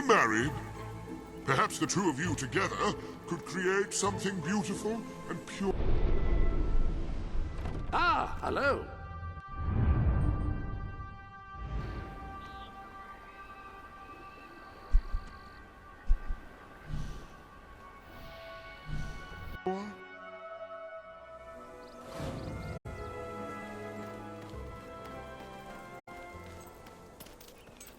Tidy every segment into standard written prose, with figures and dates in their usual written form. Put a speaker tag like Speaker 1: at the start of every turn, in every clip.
Speaker 1: married? Perhaps the two of you together could create something beautiful and pure.
Speaker 2: Ah, hello.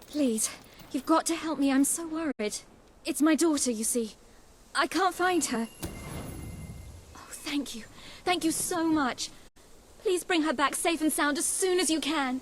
Speaker 3: Please, you've got to help me. I'm so worried. It's my daughter, you see. I can't find her. Oh, thank you. Thank you so much. Please bring her back safe and sound as soon as you can.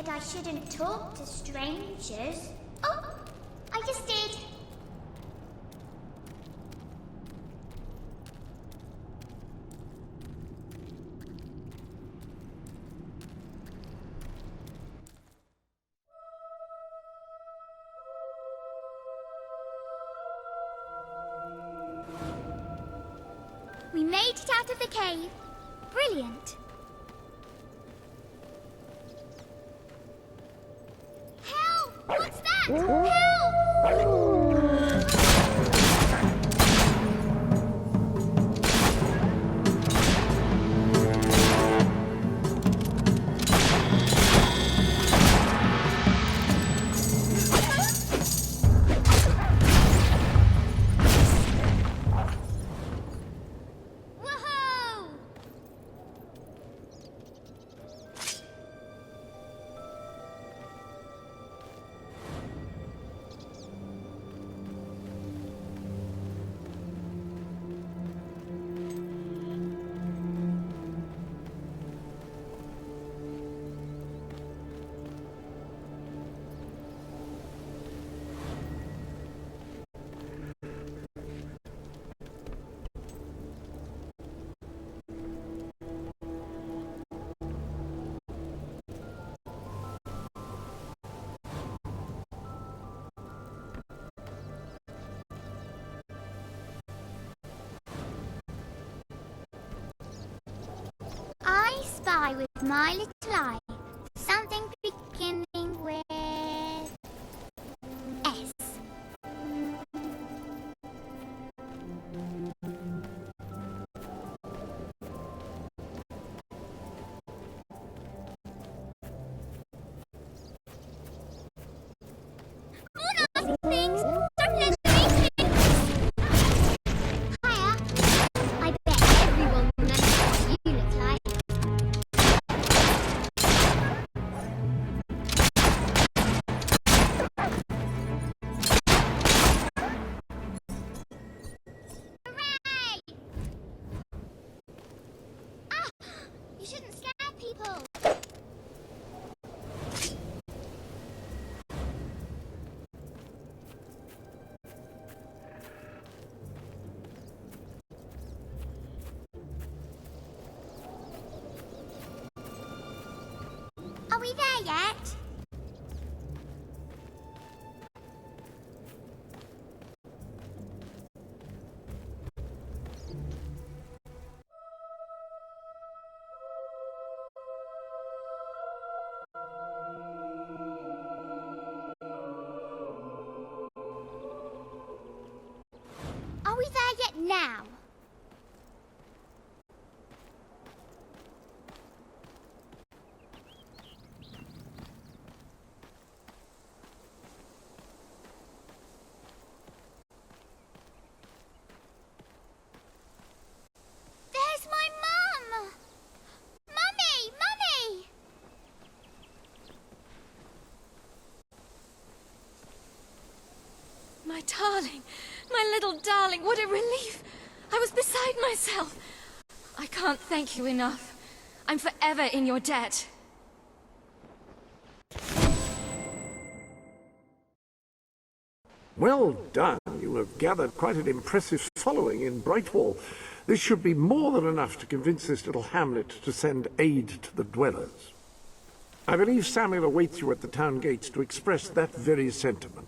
Speaker 2: said I shouldn't talk to strangers. Oh, I just did. We made it out of the cave. Brilliant. Help! What's that? Help! Woohoo! I spy with my little eye something beginning with S. More nasty things! Don't let them eat it! Hiya! I bet everyone remembers what you look like. Hooray! Ah! You shouldn't scare people! Are we there yet? Are we there yet now? There's my mum! Mummy! Mummy!
Speaker 3: My darling, my little darling, what a relief! I was beside myself. I can't thank you enough. I'm forever in your debt.
Speaker 4: Well done. You have gathered quite an impressive following in Brightwall. This should be more than enough to convince this little hamlet to send aid to the dwellers. I believe Samuel awaits you at the town gates to express that very sentiment.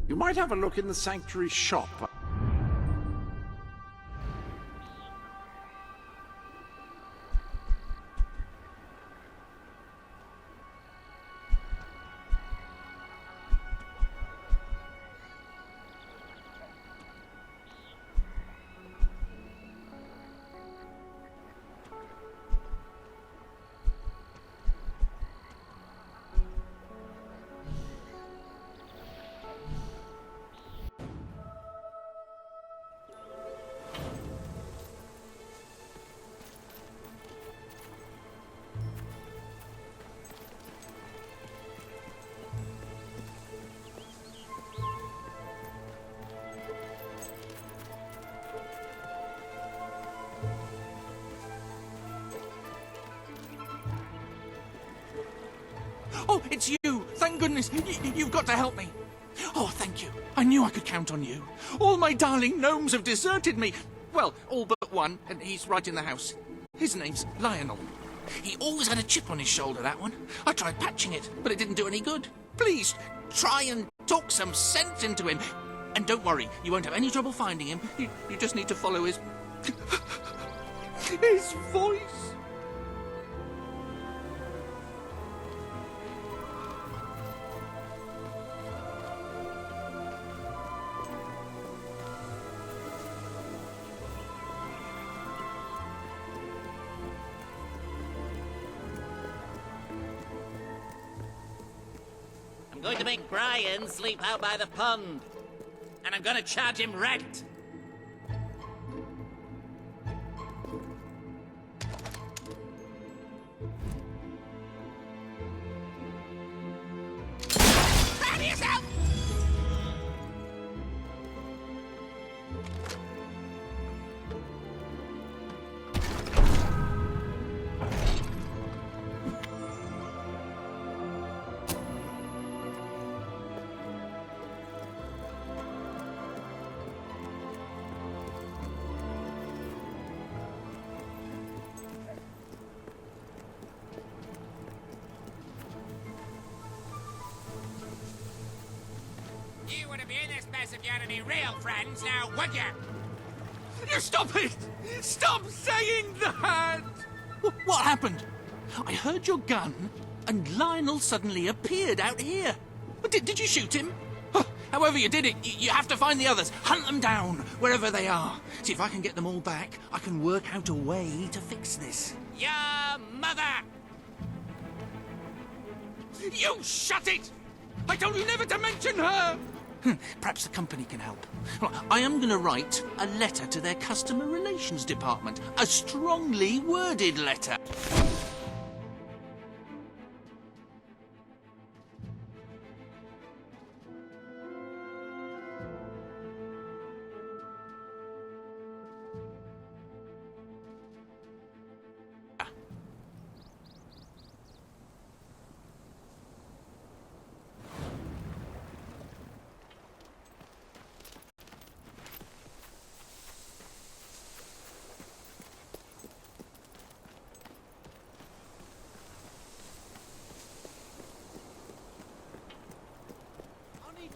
Speaker 4: You might have a look in the sanctuary shop.
Speaker 5: Oh, it's you! Thank goodness! You've got to help me! Oh, thank you. I knew I could count on you. All my darling gnomes have deserted me. Well, all but one, and he's right in the house. His name's Lionel. He always had a chip on his shoulder, that one. I tried patching it, but it didn't do any good. Please, try and talk some sense into him. And don't worry, you won't have any trouble finding him. You just need to follow his... his voice.
Speaker 6: I'm going to make Brian sleep out by the pond. And I'm going to charge him rent. Proud of yourself!
Speaker 7: You wouldn't be in this mess if you had any real friends, now would you?
Speaker 5: You stop it! Stop saying that! What happened? I heard your gun, and Lionel suddenly appeared out here. Did you shoot him? However you did it, you have to find the others. Hunt them down, wherever they are. See if I can get them all back. I can work out a way to fix this.
Speaker 7: Your mother!
Speaker 5: You shut it! I told you never to mention her! Perhaps the company can help. Well, I am going to write a letter to their customer relations department. A strongly worded letter.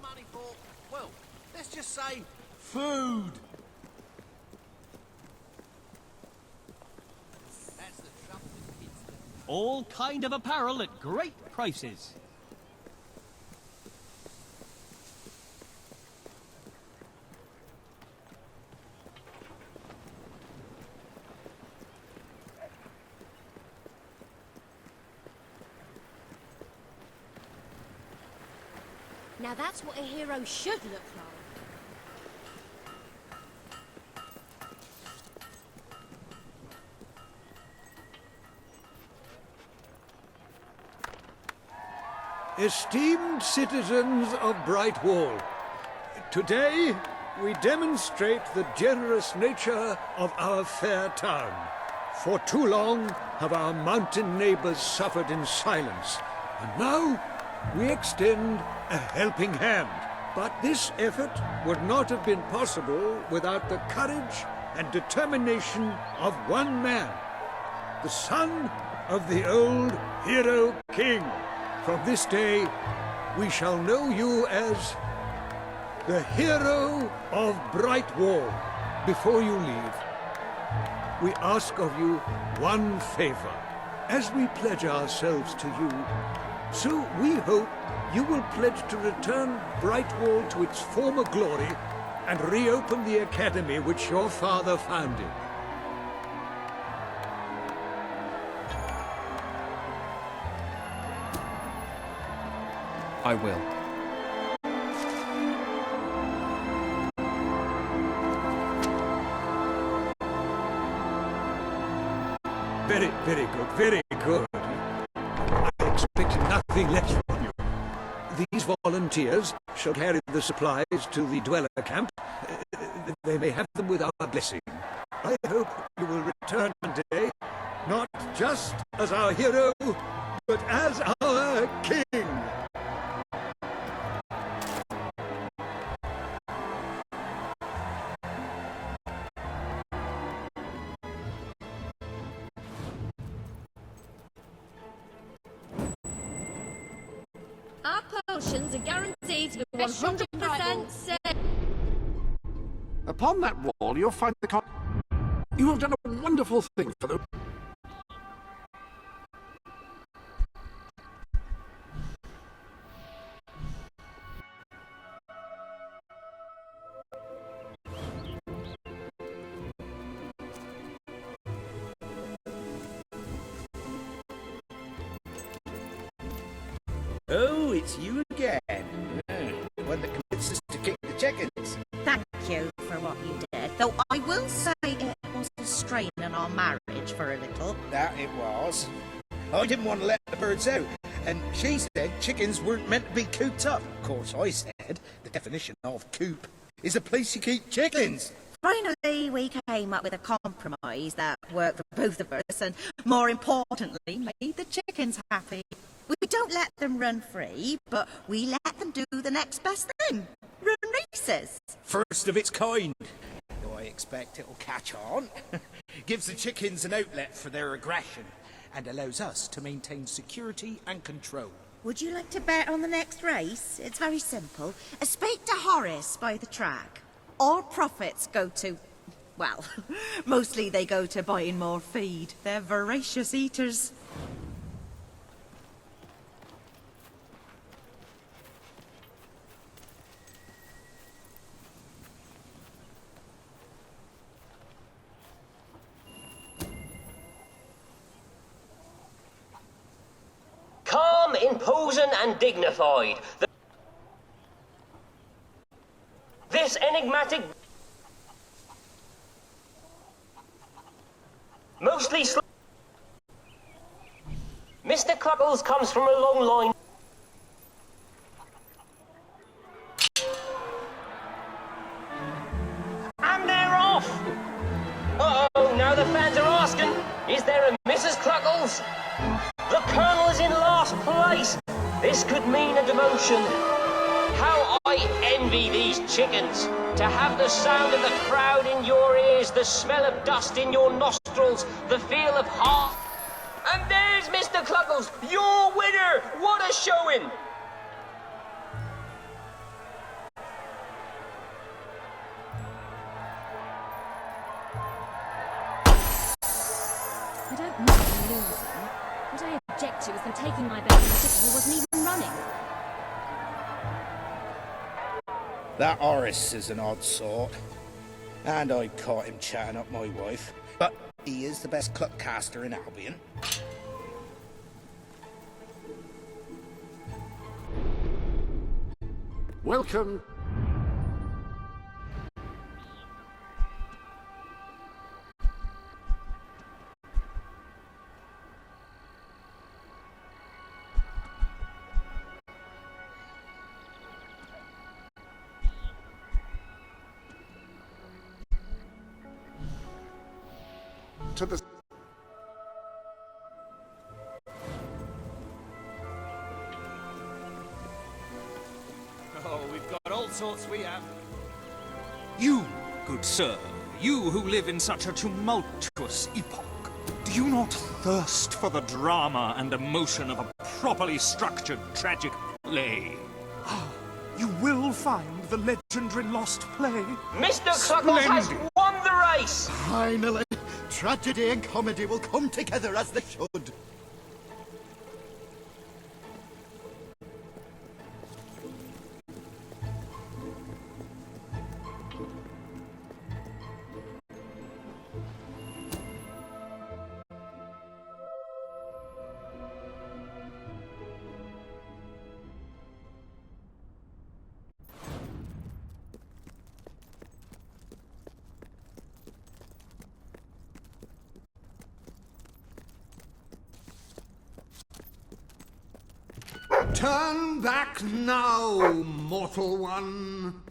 Speaker 6: Money for, well, let's just say food. That's the trouble with kids.
Speaker 8: All kind of apparel at great prices.
Speaker 2: Now that's what a hero should look like.
Speaker 9: Esteemed citizens of Brightwall, today we demonstrate the generous nature of our fair town. For too long have our mountain neighbors suffered in silence, and now we extend a helping hand. But this effort would not have been possible without the courage and determination of one man, the son of the old hero king. From this day, we shall know you as the hero of Brightwall. Before you leave, we ask of you one favor. As we pledge ourselves to you, so we hope you will pledge to return Brightwall to its former glory and reopen the academy which your father founded.
Speaker 10: I will.
Speaker 9: Very, very good, very good. I expected nothing less from you. These volunteers shall carry the supplies to the dweller camp. They may have them with our blessing. I hope you will return one day, not just as our hero, but as our king.
Speaker 3: Our potions are guaranteed to be 100% safe.
Speaker 4: Upon that wall, you'll find the You have done a wonderful thing for them.
Speaker 11: Oh, it's you again. The one that convinced us to kick the chickens.
Speaker 12: Thank you for what you did. Though I will say it was a strain on our marriage for a little.
Speaker 11: That it was. I didn't want to let the birds out, and she said chickens weren't meant to be cooped up. Of course, I said the definition of coop is a place you keep chickens.
Speaker 12: Finally, we came up with a compromise that worked for both of us and, more importantly, made the chickens happy. We don't let them run free, but we let them do the next best thing. Run races.
Speaker 11: First of its kind. Though I expect it'll catch on. Gives the chickens an outlet for their aggression and allows us to maintain security and control.
Speaker 12: Would you like to bet on the next race? It's very simple. Speak to Horace by the track. All profits go to... well, mostly they go to buying more feed. They're voracious eaters.
Speaker 13: Calm, imposing and dignified. This enigmatic... mostly Mr. Cluckles comes from a long line... and they're off! Uh-oh, now the fans are asking, is there a Mrs. Cluckles? The Colonel is in last place! This could mean a demotion. How I envy these chickens! To have the sound of the crowd in your ears, the smell of dust in your nostrils, the feel of heart. And there's Mr. Cluckles, your winner! What a showing!
Speaker 3: I don't mind losing. What I object to is them taking my best chicken who wasn't even running.
Speaker 11: That Horace is an odd sort. And I caught him chatting up my wife. But he is the best cluckcaster in Albion.
Speaker 4: Welcome. To the...
Speaker 8: Oh, we've got all sorts we have.
Speaker 5: You, good sir, you who live in such a tumultuous epoch, do you not thirst for the drama and emotion of a properly structured tragic play? You will find the legendary lost play.
Speaker 13: Mr. Cluckles has won the race!
Speaker 11: Finally, tragedy and comedy will come together as they should.
Speaker 9: Turn back now, mortal one.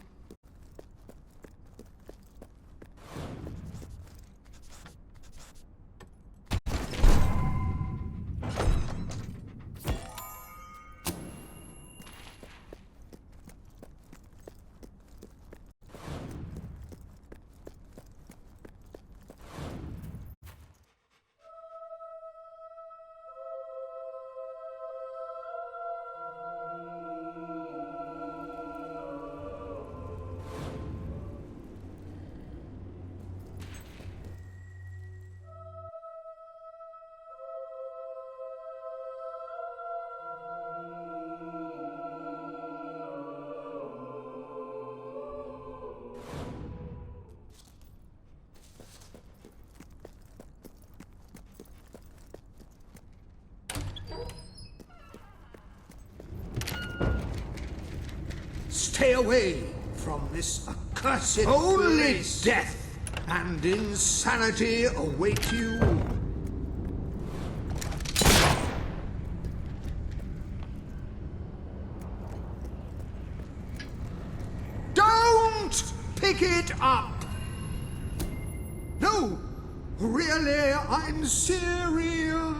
Speaker 11: Stay away from this accursed Only death and insanity await you. Don't pick it up! No, really, I'm serious.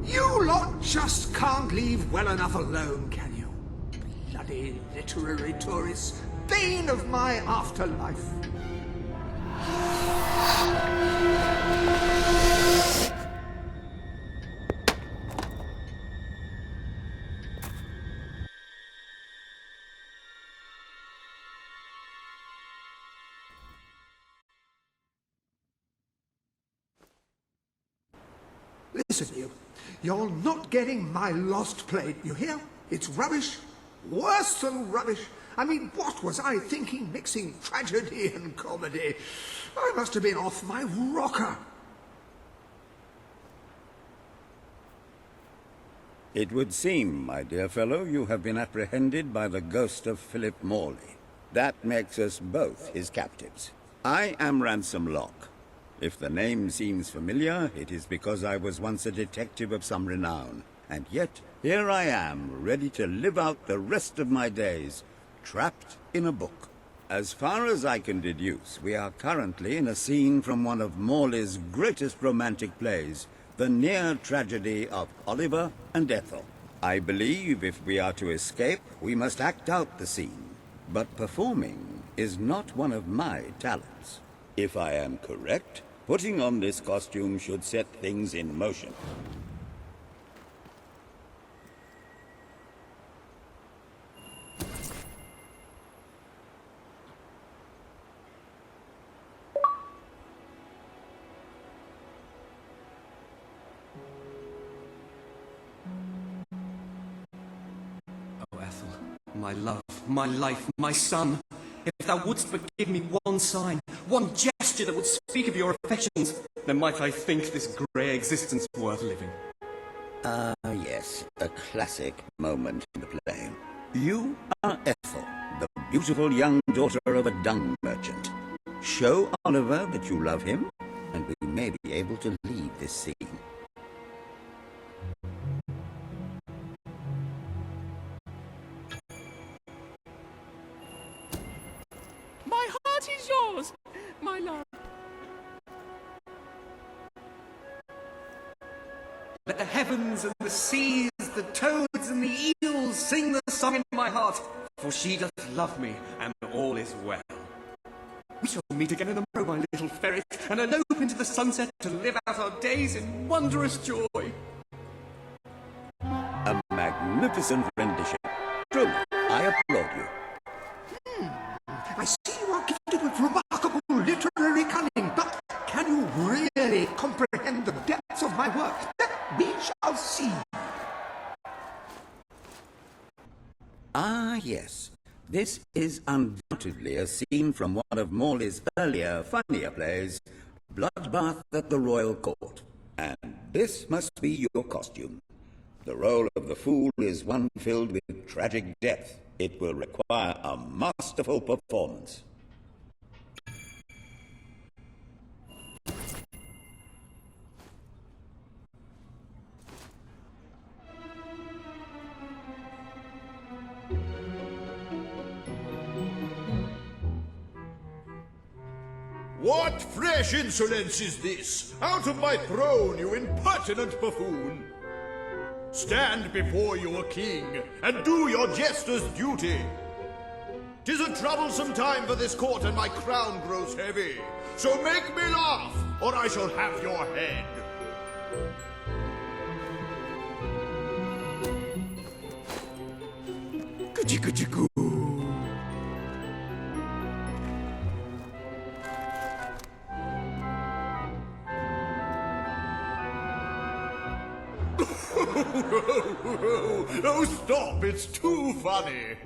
Speaker 11: You lot just can't leave well enough alone, can you? Bloody literary tourists, bane of my afterlife. Listen, you. You're not getting my lost plate, you hear? It's rubbish. Worse than rubbish. I mean, what was I thinking mixing tragedy and comedy? I must have been off my rocker.
Speaker 14: It would seem, my dear fellow, you have been apprehended by the ghost of Philip Morley. That makes us both his captives. I am Ransom Locke. If the name seems familiar, it is because I was once a detective of some renown. And yet, here I am, ready to live out the rest of my days, trapped in a book. As far as I can deduce, we are currently in a scene from one of Morley's greatest romantic plays, the near tragedy of Oliver and Ethel. I believe if we are to escape, we must act out the scene. But performing is not one of my talents. If I am correct, putting on this costume should set things in motion.
Speaker 8: Oh, Ethel, my love, my life, my son. If thou wouldst but give me one sign, one gesture that would speak of your affections, then might I think this grey existence worth living.
Speaker 14: Ah, yes, a classic moment in the play. You are Ethel, the beautiful young daughter of a dung merchant. Show Oliver that you love him, and we may be able to leave this scene.
Speaker 5: My heart is yours, my love.
Speaker 8: Let the heavens and the seas, the toads and the eels sing the song in my heart, for she doth love me, and all is well. We shall meet again in the morrow, my little ferret, and elope into the sunset to live out our days in wondrous joy.
Speaker 14: A magnificent rendition. Truly, I applaud you.
Speaker 11: I see you are gifted with remarkable literary cunning, but can you really comprehend the depths of my work? We shall see.
Speaker 14: Ah, yes. This is undoubtedly a scene from one of Morley's earlier, funnier plays, Bloodbath at the Royal Court. And this must be your costume. The role of the fool is one filled with tragic depth. It will require a masterful performance.
Speaker 15: What fresh insolence is this? Out of my throne, you impertinent buffoon! Stand before your king, and do your jester's duty. 'Tis a troublesome time for this court, and my crown grows heavy. So make me laugh, or I shall have your head.
Speaker 11: Kuchi-kuchi-koo.
Speaker 15: Oh, stop, it's too funny.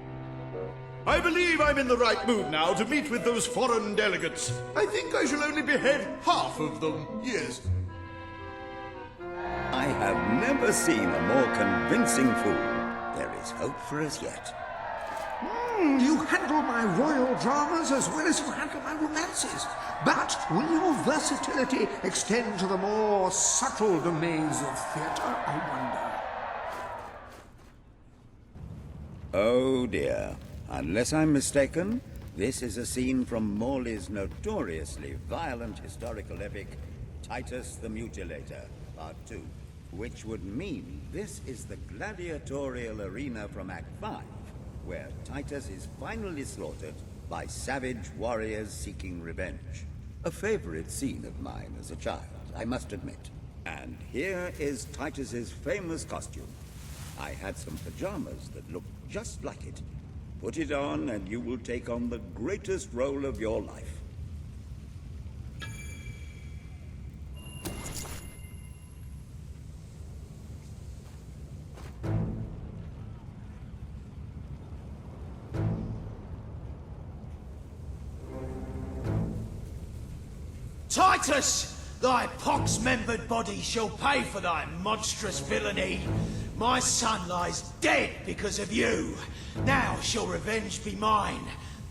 Speaker 15: I believe I'm in the right mood now to meet with those foreign delegates. I think I shall only behead half of them, yes.
Speaker 14: I have never seen a more convincing fool. There is hope for us yet.
Speaker 11: You handle my royal dramas as well as you handle my romances. But will your versatility extend to the more subtle domains of theatre, I wonder?
Speaker 14: Oh dear. Unless I'm mistaken, this is a scene from Morley's notoriously violent historical epic, Titus the Mutilator, Part 2. Which would mean this is the gladiatorial arena from Act 5, where Titus is finally slaughtered by savage warriors seeking revenge. A favorite scene of mine as a child, I must admit. And here is Titus's famous costume. I had some pajamas that looked just like it. Put it on and you will take on the greatest role of your life.
Speaker 16: Titus! Thy pox-membered body shall pay for thy monstrous villainy. My son lies dead because of you. Now shall revenge be mine.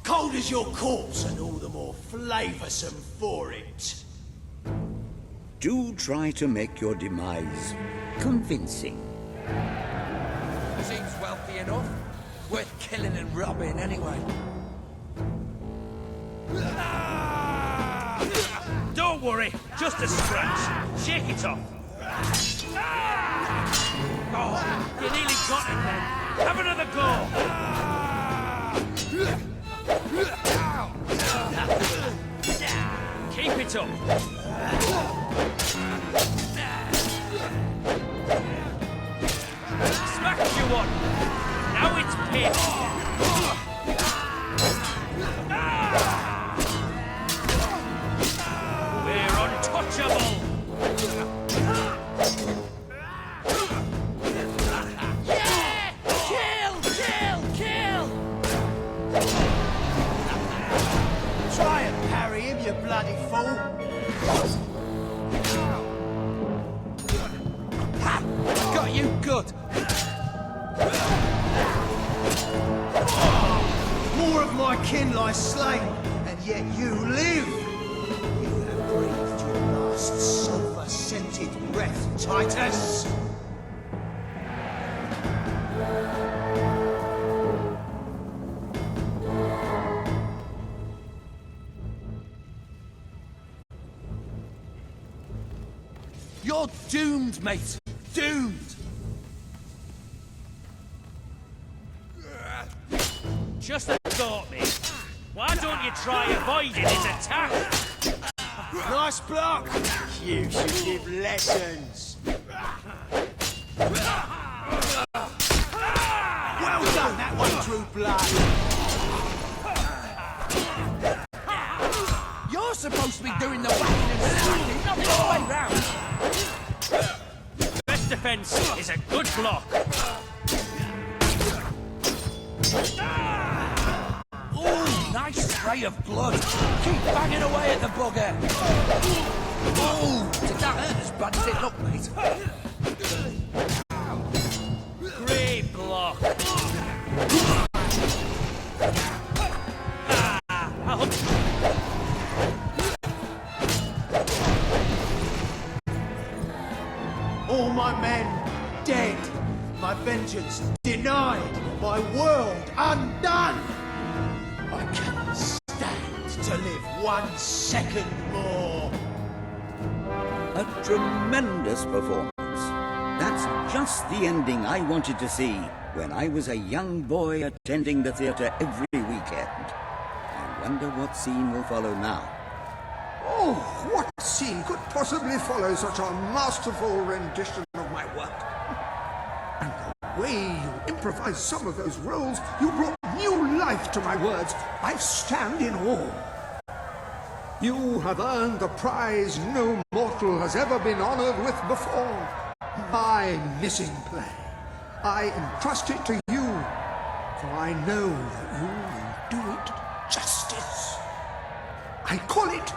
Speaker 16: Cold as your corpse and all the more flavoursome for it.
Speaker 14: Do try to make your demise convincing.
Speaker 7: Seems wealthy enough. Worth killing and robbing anyway.
Speaker 17: Don't worry, just a scratch. Shake it off. Oh, you nearly got it then. Have another go. Keep it up. Smacked you one. Now it's pinned. Untouchable!
Speaker 16: Yeah! Kill! Kill! Kill! Try and parry him, you bloody fool! Ha!
Speaker 5: Got you good!
Speaker 16: More of my kin lie slain, and yet you live! Breathed your last sulphur-scented breath, Titus!
Speaker 5: You're doomed, mate! Doomed!
Speaker 17: Just a thought, mate. Why don't you try avoiding his attack?
Speaker 16: Nice block! You should give lessons! Well done, that one drew blood!
Speaker 5: You're supposed to be doing the whacking and smacking, not the other way round!
Speaker 17: Best defense is a good block.
Speaker 5: Ooh, nice spray of blood. Keep banging away at the bugger. Ooh, did that hurt as bad as it looked, mate?
Speaker 17: Great block.
Speaker 16: All my men dead, my vengeance denied, my world undone! I cannot stand to live 1 second more.
Speaker 14: A tremendous performance. That's just the ending I wanted to see when I was a young boy attending the theatre every weekend. I wonder what scene will follow now.
Speaker 11: Oh, what scene could possibly follow such a masterful rendition of my work? And the way you improvised some of those roles, you brought new life to my words. I stand in awe. You have earned the prize no mortal has ever been honored with before. My missing play. I entrust it to you, for I know that you will do it justice. I call it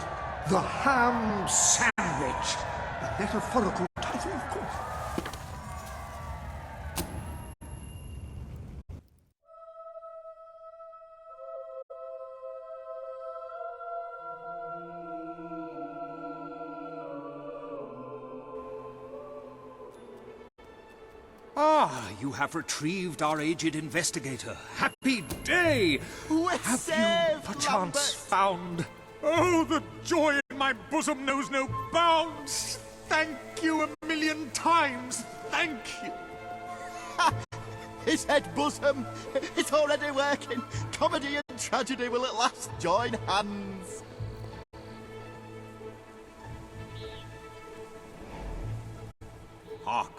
Speaker 11: the Ham Sandwich. A metaphorical title, of course.
Speaker 9: Ah, you have retrieved our aged investigator. Happy day! Have you, perchance, found... Oh, the joy in my bosom knows no bounds! Thank you a million times! Thank you!
Speaker 18: His head bosom! It's already working! Comedy and tragedy will at last join hands!
Speaker 9: Hark!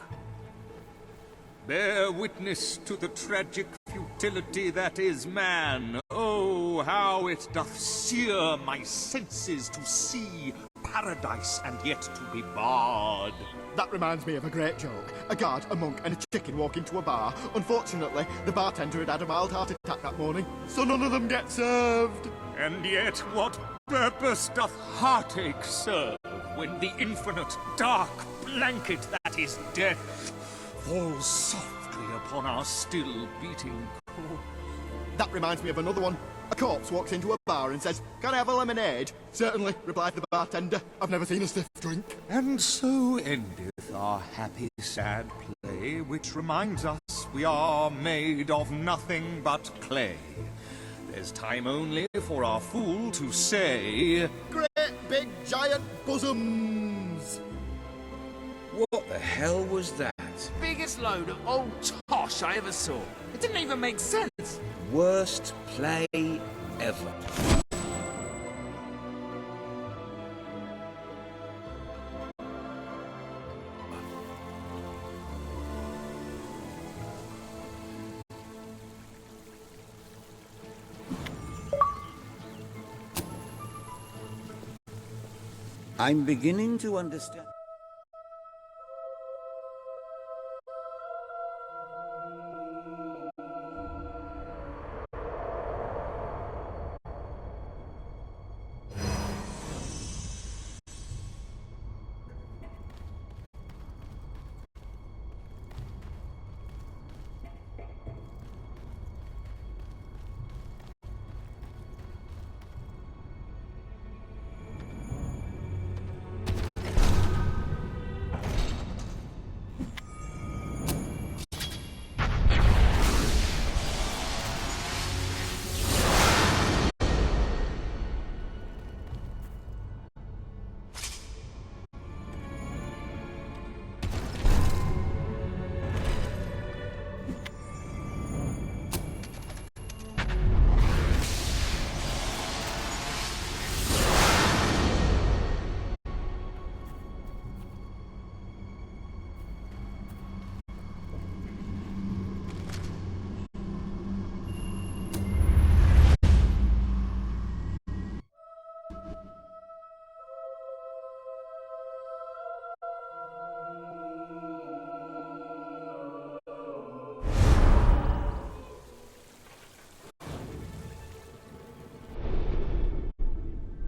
Speaker 9: Bear witness to the tragic futility that is man. Oh, how it doth sear my senses to see paradise and yet to be barred.
Speaker 18: That reminds me of a great joke. A guard, a monk, and a chicken walk into a bar. Unfortunately, the bartender had had a mild heart attack that morning, so none of them get served.
Speaker 9: And yet what purpose doth heartache serve when the infinite dark blanket that is death falls softly upon our still beating core?
Speaker 18: That reminds me of another one. A corpse walks into a bar and says, "Can I have a lemonade?" "Certainly," replied the bartender. "I've never seen a stiff drink."
Speaker 9: And so endeth our happy sad play, which reminds us we are made of nothing but clay. There's time only for our fool to say,
Speaker 18: "Great big giant bosoms!"
Speaker 10: What the hell was that?
Speaker 7: Biggest load of old tosh I ever saw. It didn't even make sense.
Speaker 10: Worst play ever.
Speaker 14: I'm beginning to understand.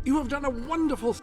Speaker 4: You have done a wonderful...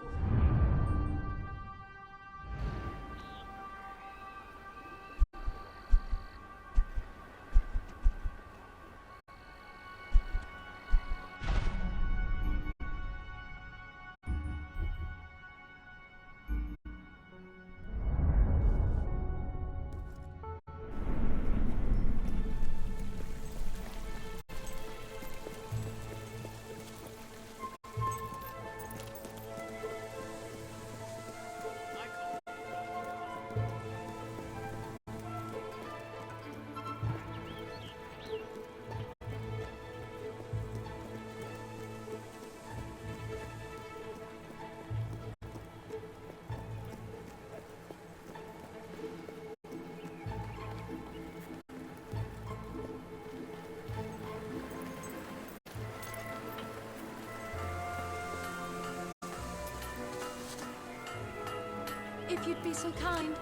Speaker 3: If you'd be so kind.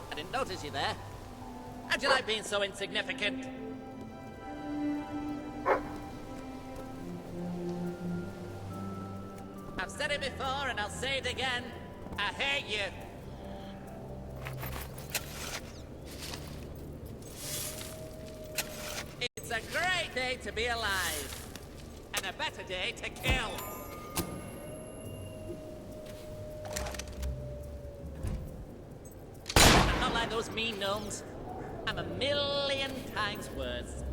Speaker 6: I didn't notice you there. How'd you like being so insignificant? I've said it before and I'll say it again. I hate you. It's a great day to be alive. And a better day to kill. I'm not like those mean gnomes. I'm a million times worse.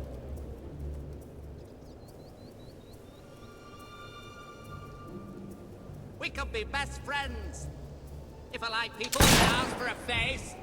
Speaker 6: We could be best friends. If I like people and ask for a face.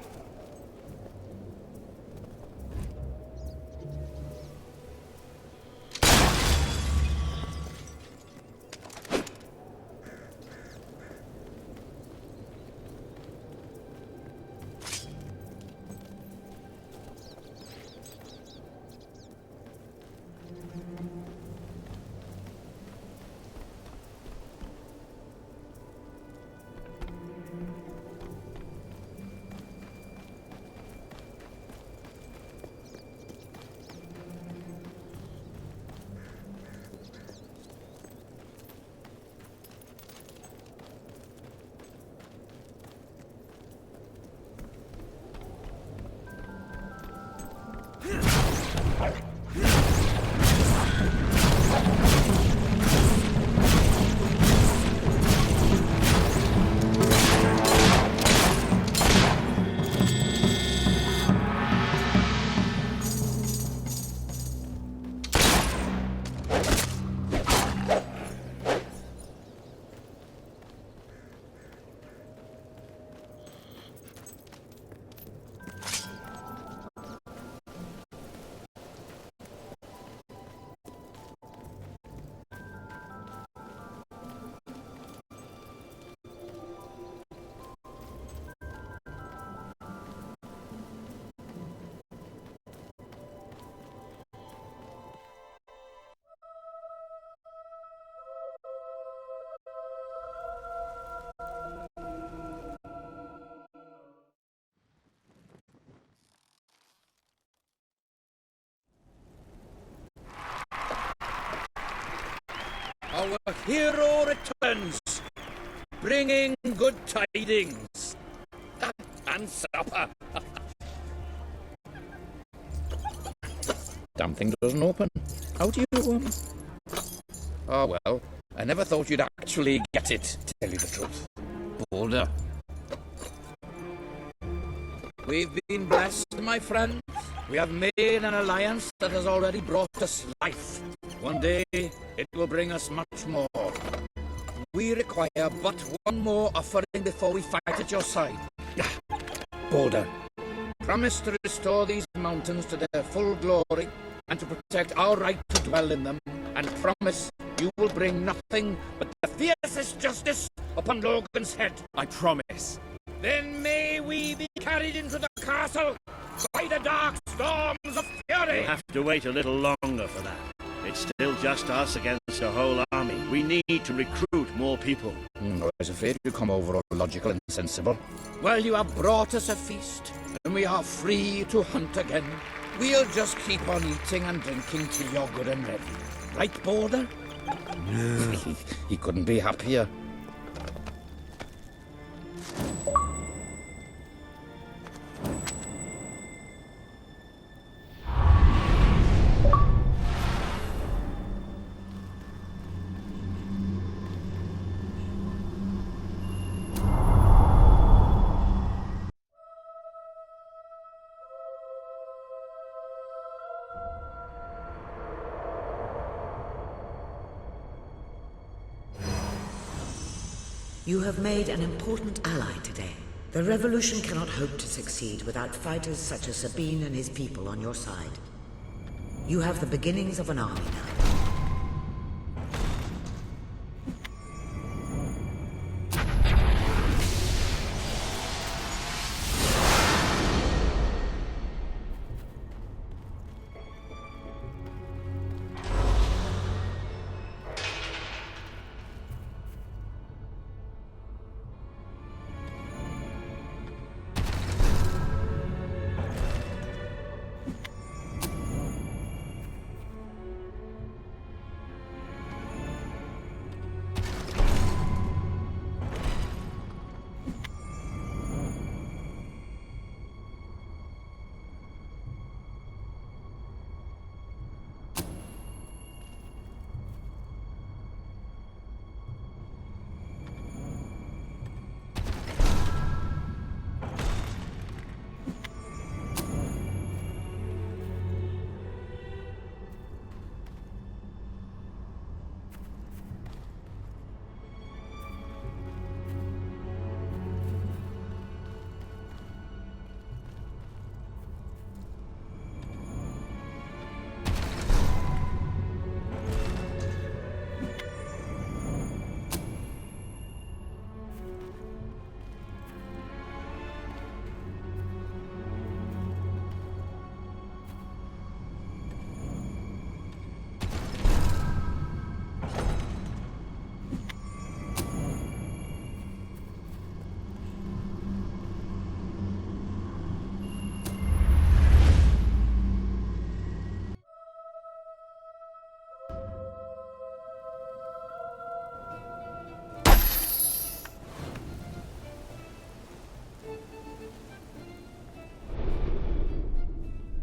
Speaker 10: Our hero returns, bringing good tidings. And supper. Damn thing doesn't open. How do you, Oh well, I never thought you'd actually get it, to tell you the truth. Boulder. We've been blessed, my friends. We have made an alliance that has already brought us life. One day, it will bring us much more. We require but one more offering before we fight at your side. Boulder, promise to restore these mountains to their full glory and to protect our right to dwell in them, and promise you will bring nothing but the fiercest justice upon Logan's head.
Speaker 7: I promise.
Speaker 10: Then may we be carried into the castle by the dark storms of fury!
Speaker 17: You'll have to wait a little longer for that. It's still just us against a whole army. We need to recruit more people.
Speaker 10: I was afraid you'd come over all logical and sensible. Well, you have brought us a feast, and we are free to hunt again. We'll just keep on eating and drinking till you're good and ready. Right, Border? No. He couldn't be happier.
Speaker 19: You have made an important ally today. The revolution cannot hope to succeed without fighters such as Sabine and his people on your side. You have the beginnings of an army now.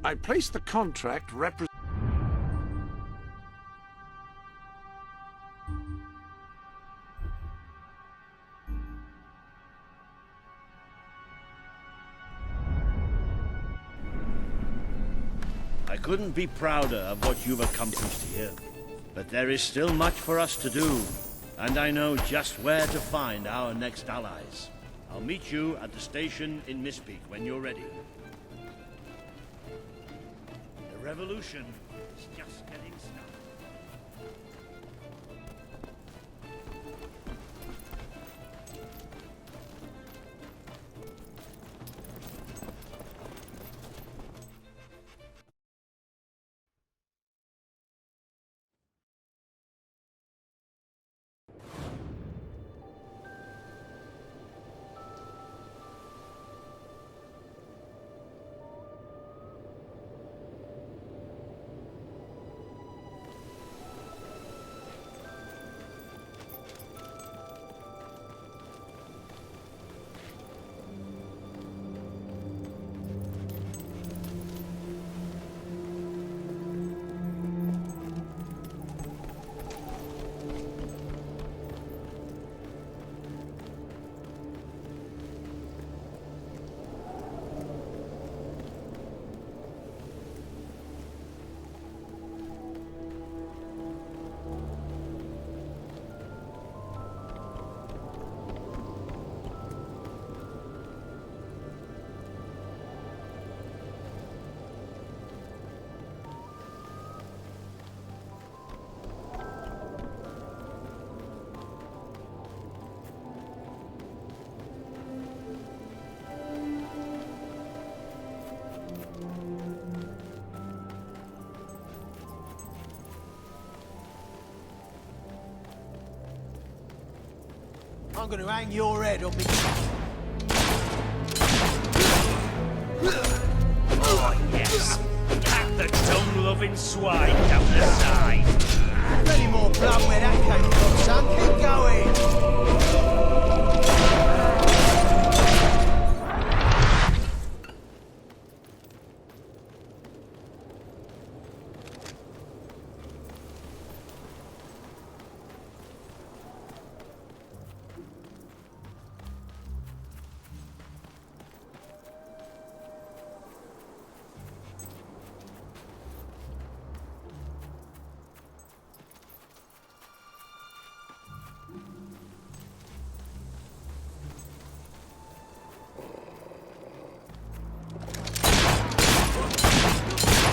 Speaker 4: I place the contract
Speaker 17: I couldn't be prouder of what you've accomplished here. But there is still much for us to do, and I know just where to find our next allies. I'll meet you at the station in Mistpeak when you're ready. The revolution is just getting started.
Speaker 16: I'm gonna hang your head on me.
Speaker 17: Oh, yes. Cut the tongue-loving swine down the side.
Speaker 16: Plenty more blood where that came from, son. Keep going.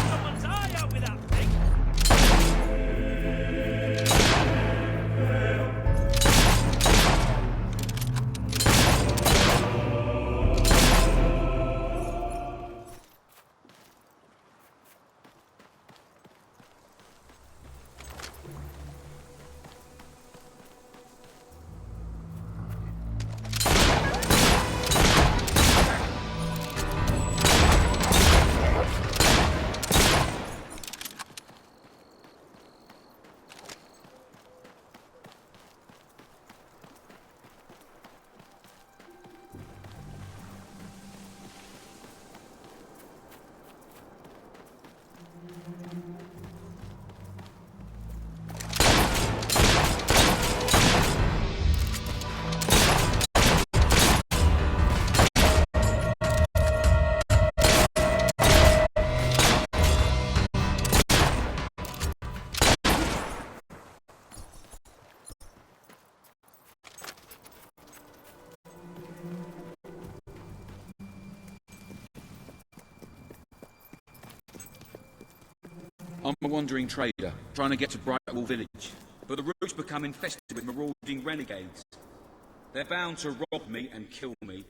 Speaker 17: Someone's eye out with that thing.
Speaker 20: I'm a wandering trader, trying to get to Brightwall village, but the route's become infested with marauding renegades. They're bound to rob me and kill me.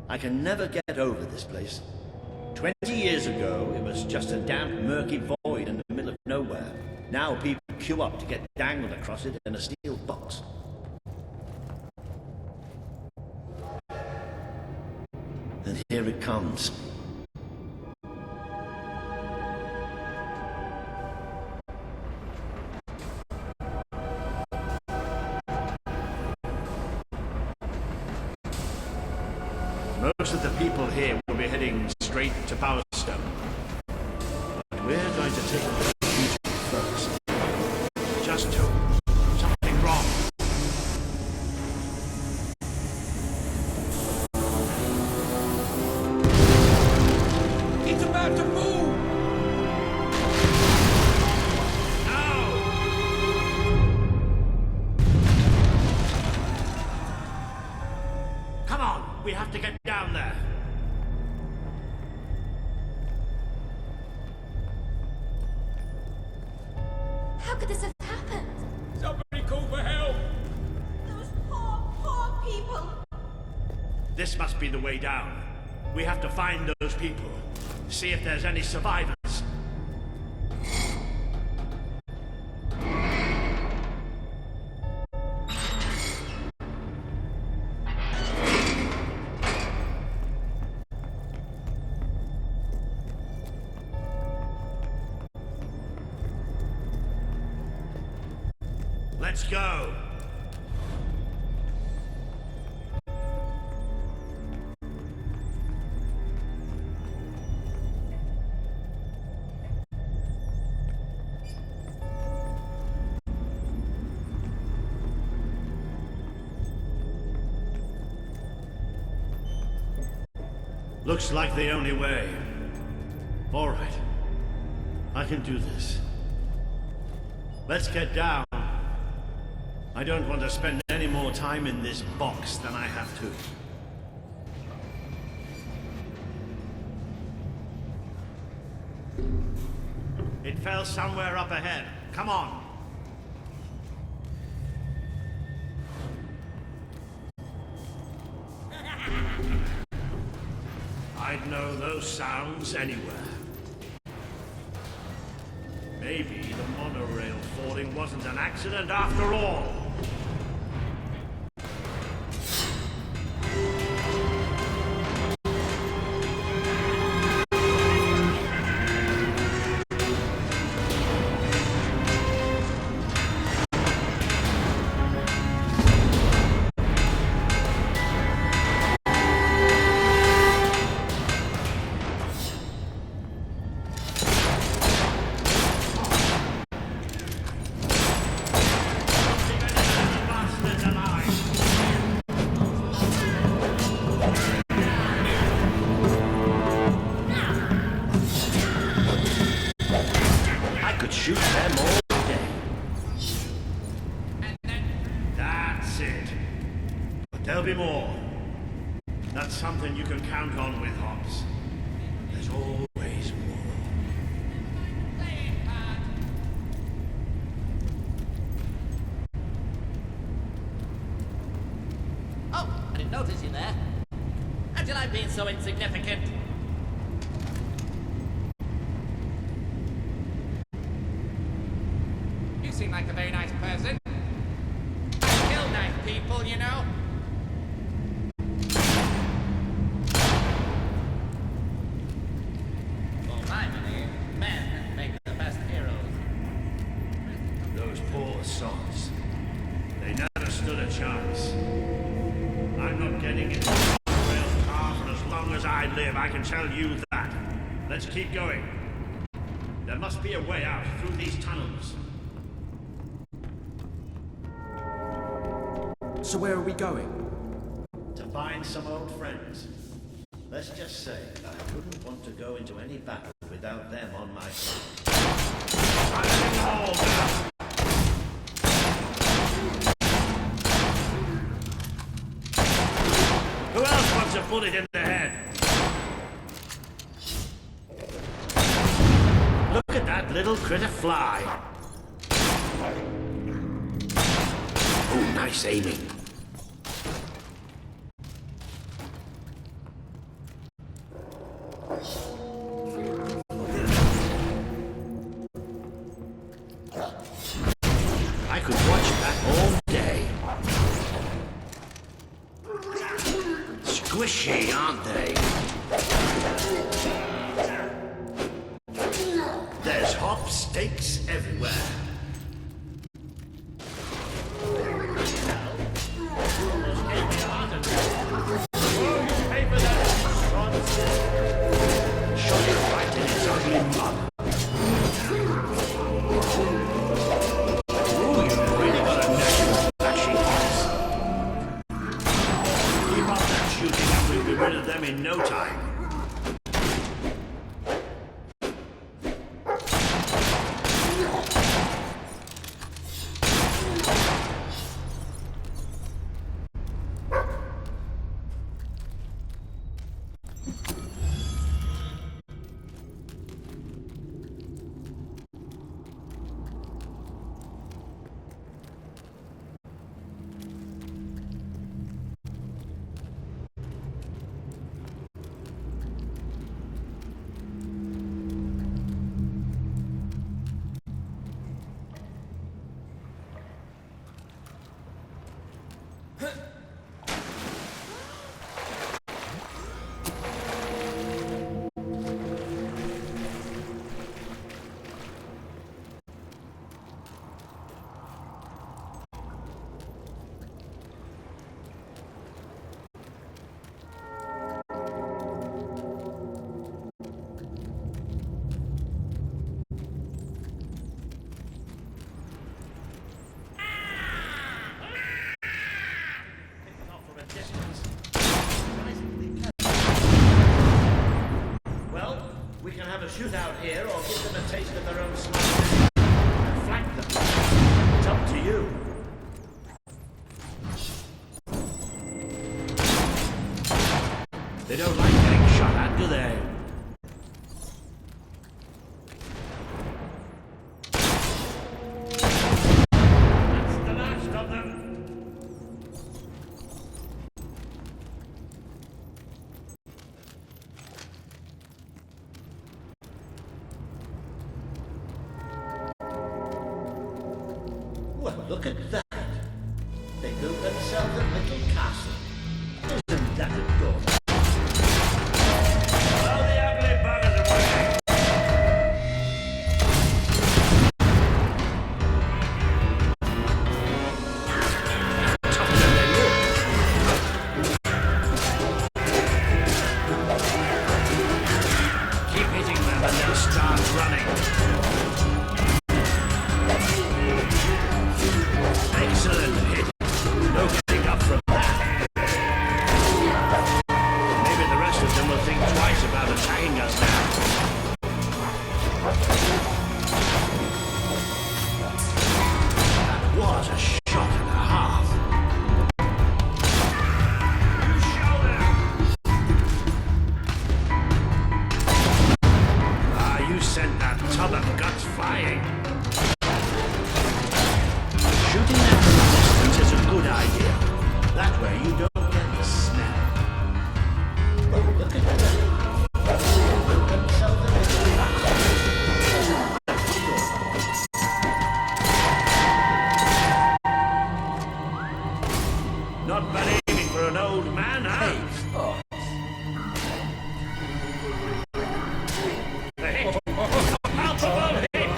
Speaker 17: I can never get over this place. 20 years ago, it was just a damp, murky void in the middle of nowhere. Now people queue up to get dangled across it in a steel box. And here it comes. Most of the people here will be heading straight to Power Stone. But we're going to take the future first. Just to something wrong.
Speaker 20: It's about to move!
Speaker 17: Come on, we have to get down there.
Speaker 3: How could this have happened?
Speaker 20: Somebody call for help!
Speaker 3: Those poor people.
Speaker 17: This must be the way down. We have to find those people. See if there's any survivors. Let's go. Looks like the only way. All right. I can do this. Let's get down I don't want to spend any more time in this box than I have to. It fell somewhere up ahead. Come on. I'd know those sounds anywhere. Maybe the monorail falling wasn't an accident after all. Shoot them all day. That's it. But there'll be more. That's something you can count on with Hobbs. There's always more.
Speaker 6: Oh, I didn't notice you there. How'd you like being so insignificant? You seem like a very nice person. I kill nice people, you know. For my money, men make the best heroes.
Speaker 17: Those poor sods. They never stood a chance. I'm not getting into the rail car for as long as I live, I can tell you that. Let's keep going. There must be a way out through these tunnels.
Speaker 7: So where are we going?
Speaker 17: To find some old friends. Let's just say I wouldn't want to go into any battle without them on my side. Firing all down! Who else wants a bullet in the head? Look at that little critter fly. Oh, nice aiming. I could watch that all day. Squishy, aren't they? There's hop steaks everywhere. Shot it right in its ugly mug. Ooh, you've really got a knack for flashing hops. Keep up that shooting and we'll be rid of them in no time. Well, we can have a shootout here or give them a taste of their own smoke and flank them. It's up to you. They don't like getting shot at, do they? That's the last of them. Well, look at that. They built themselves a little castle. Isn't that adorable? Oh, the ugly buggers are working. Tougher than they look. Keep hitting them and they'll start running. Excellent hit. No getting up from that. Maybe the rest of them will think twice about attacking us now. That was a shot and a half. You show them. Ah, you sent that tub of guts flying. Shooting them from a distance is a good idea. That way you don't get the smell. But look at that. Built themselves a little castle. Not bad aiming for an old man, huh? A hit. A palpable hit.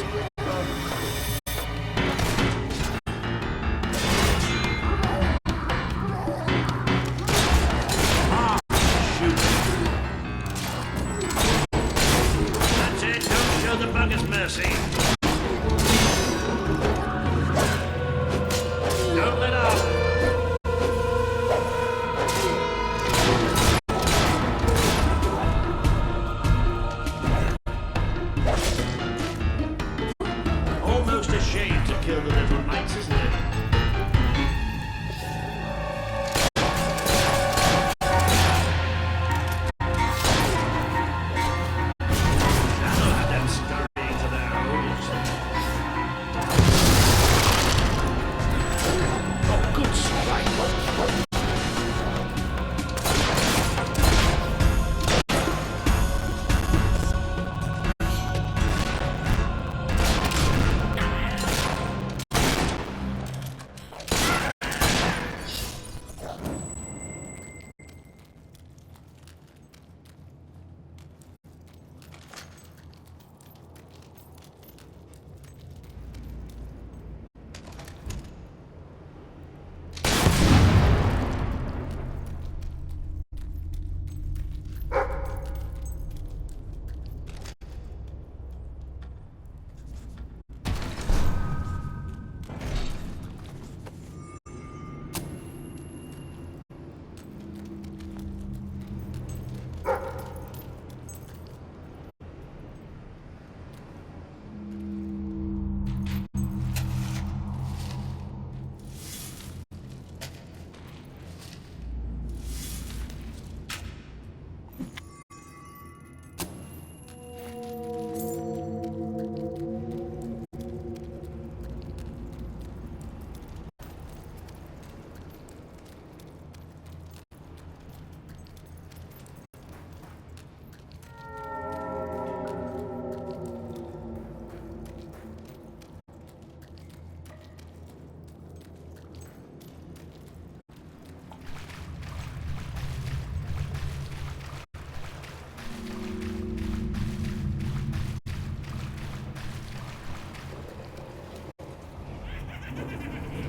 Speaker 17: That's it, don't show the buggers mercy. Don't let up. Almost ashamed to kill the little mites, isn't it? That'll have them scurrying to their holes. Oh, good strike.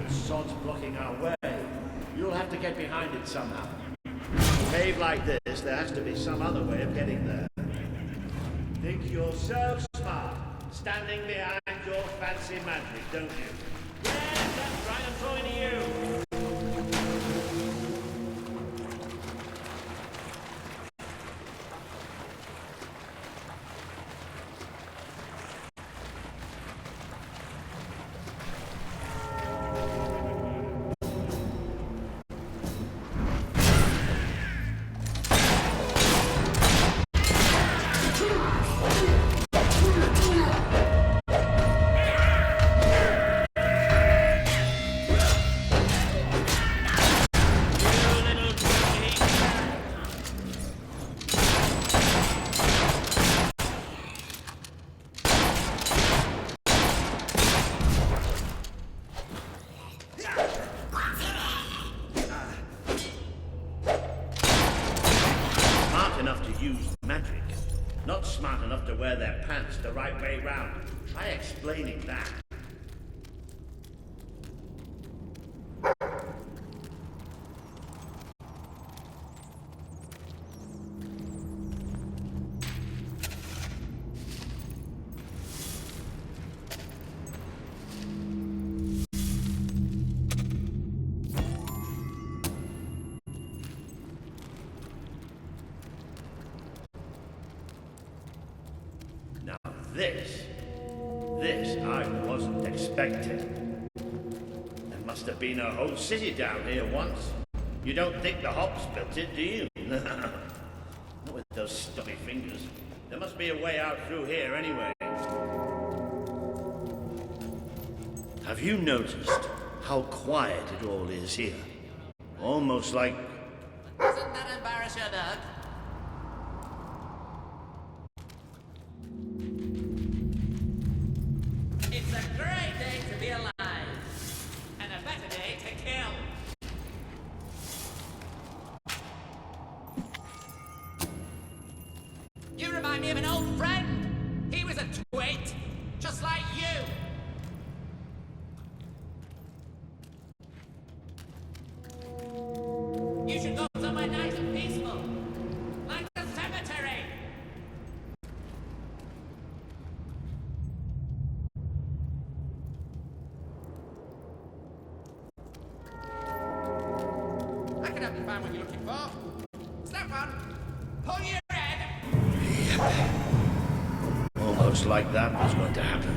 Speaker 17: Sod's blocking our way. You'll have to get behind it somehow. A cave like this, there has to be some other way of getting there. Think you're so smart, standing behind your fancy magic, don't you? Yes, that's right, I'm talking to you. not smart enough to wear their pants the right way round. Try explaining that. Now this I wasn't expecting. There must have been a whole city down here once. You don't think the hops built it, do you? Not with those stubby fingers. There must be a way out through here anyway. Have you noticed how quiet it all is here? Almost like...
Speaker 6: Doesn't that embarrass you, Doug? It's a great day to be alive, and a better day to kill. You remind me of an old friend. He was a twit, just like you. You should go somewhere nice and peaceful, like the cemetery. I can help you find what you're looking for. Snap one. Pull your head.
Speaker 17: Almost like that was going to happen.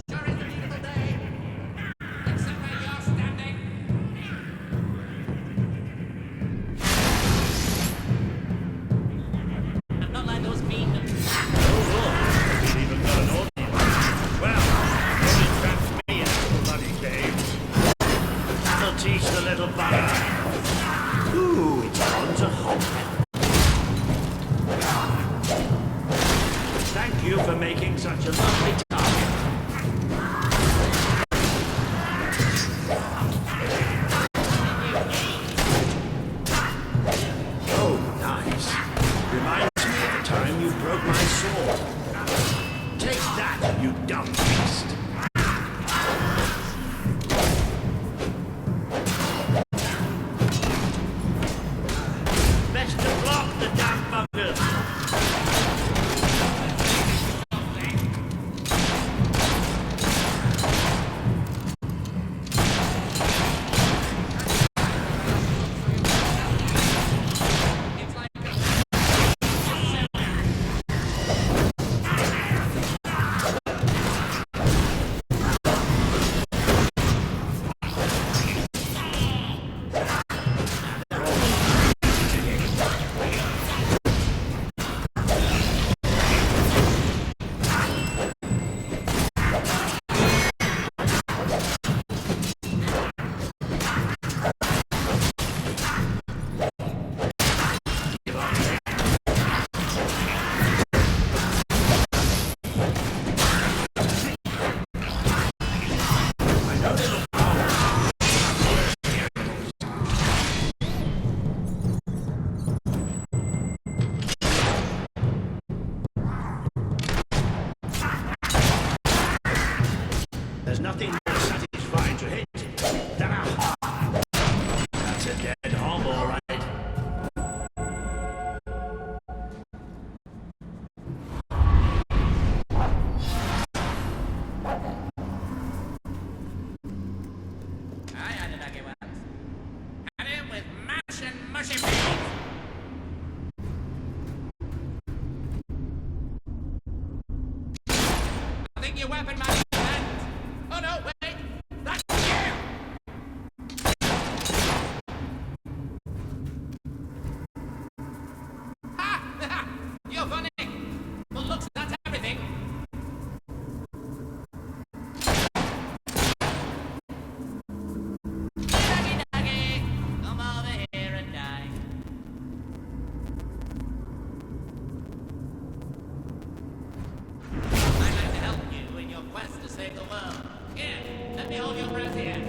Speaker 6: Sure is a beautiful day. Except where you're standing. I'm not like those mean...
Speaker 17: Oh, look. We've even got an audience. Well, only traps me in the bloody caves. That'll teach the little bugger. Ooh, it's on to hop. Thank you for making such a lovely target. Oh, nice. Reminds me of the time you broke my sword. Take that, you dumb beast. Best to block the damn buggers. There's nothing more satisfying to hit than a hop. That's a dead hop, all right.
Speaker 6: I had a doggy once. Had him with mash and mushy peas. I think your weapon might be bent. Oh no, wait! That's you! Ha! You're funny! Well, looks, that's everything. Doggy, doggy, come over here and die. I'd like to help you in your quest to save the world. Here, let me hold your breath here.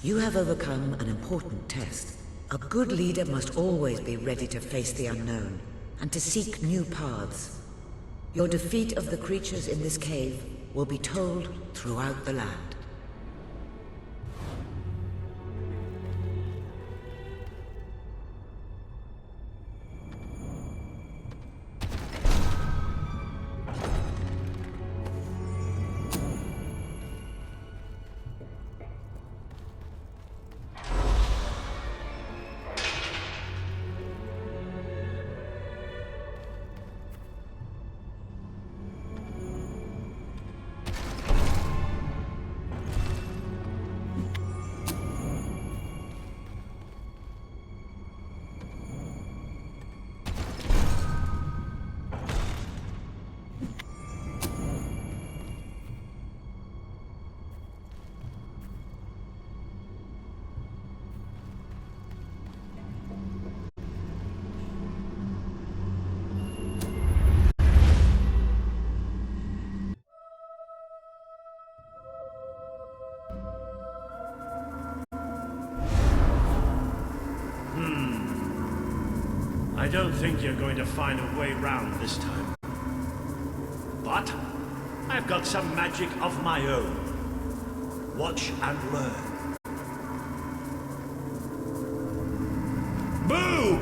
Speaker 19: You have overcome an important test. A good leader must always be ready to face the unknown, and to seek new paths. Your defeat of the creatures in this cave will be told throughout the land.
Speaker 17: I don't think you're going to find a way round this time. But I've got some magic of my own. Watch and learn. Boo!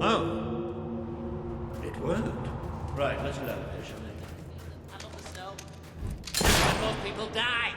Speaker 17: Oh. It worked. Right, let's learn this, shall we?
Speaker 6: Puddle the snow. Why most people die?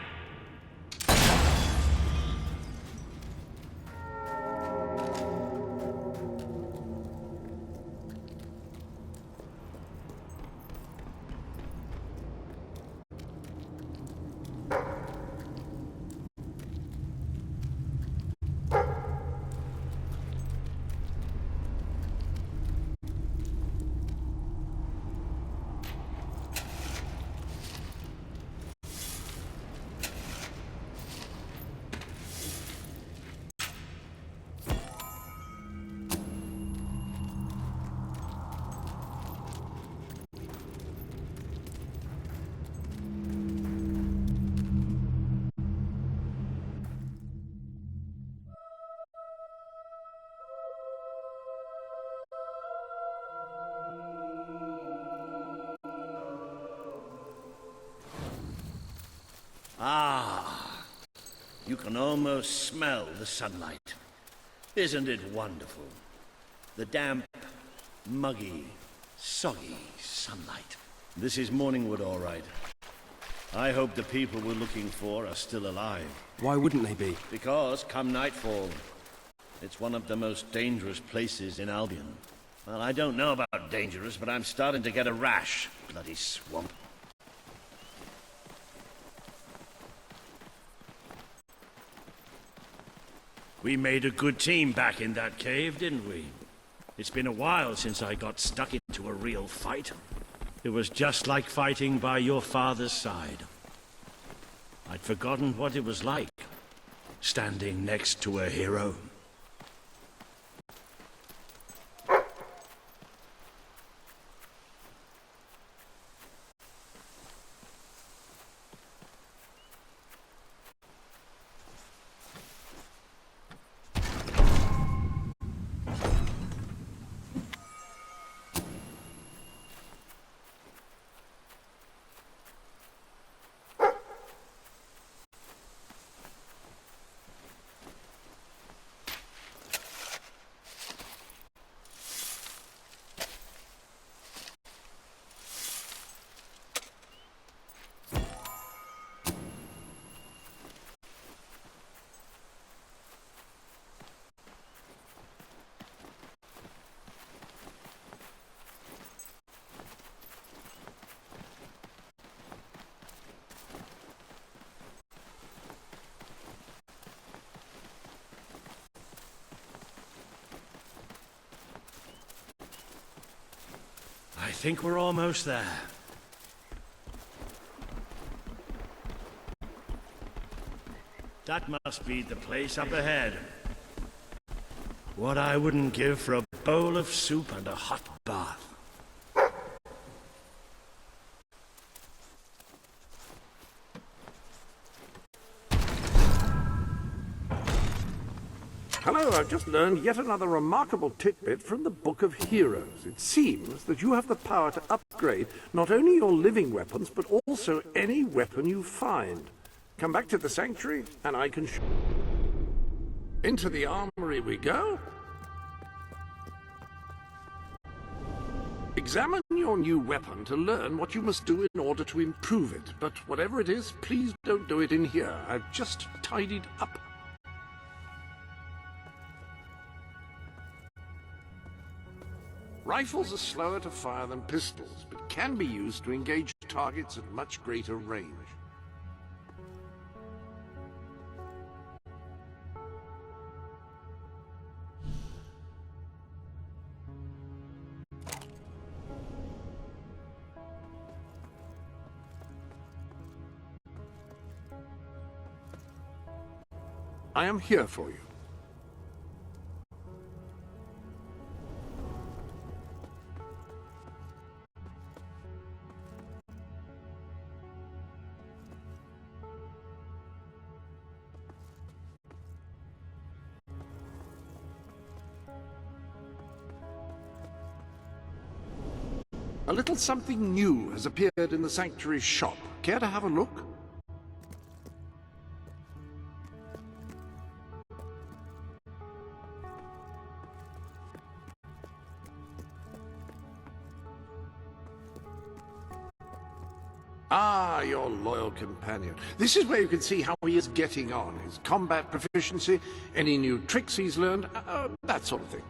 Speaker 17: Ah, you can almost smell the sunlight. Isn't it wonderful? The damp, muggy, soggy sunlight. This is Morningwood, all right. I hope the people we're looking for are still alive.
Speaker 21: Why wouldn't they be?
Speaker 17: Because, come nightfall, it's one of the most dangerous places in Albion. Well, I don't know about dangerous, but I'm starting to get a rash. Bloody swamp. We made a good team back in that cave, didn't we? It's been a while since I got stuck into a real fight. It was just like fighting by your father's side. I'd forgotten what it was like, standing next to a hero. I think we're almost there. That must be the place up ahead. What I wouldn't give for a bowl of soup and a hot bath.
Speaker 4: Hello, I've just learned yet another remarkable tidbit from the Book of Heroes. It seems that you have the power to upgrade not only your living weapons, but also any weapon you find. Come back to the sanctuary, and I can show. Into the armory we go. Examine your new weapon to learn what you must do in order to improve it. But whatever it is, please don't do it in here. I've just tidied up. Rifles are slower to fire than pistols, but can be used to engage targets at much greater range. I am here for you. A little something new has appeared in the sanctuary's shop. Care to have a look? Ah, your loyal companion. This is where you can see how he is getting on. His combat proficiency, any new tricks he's learned, that sort of thing.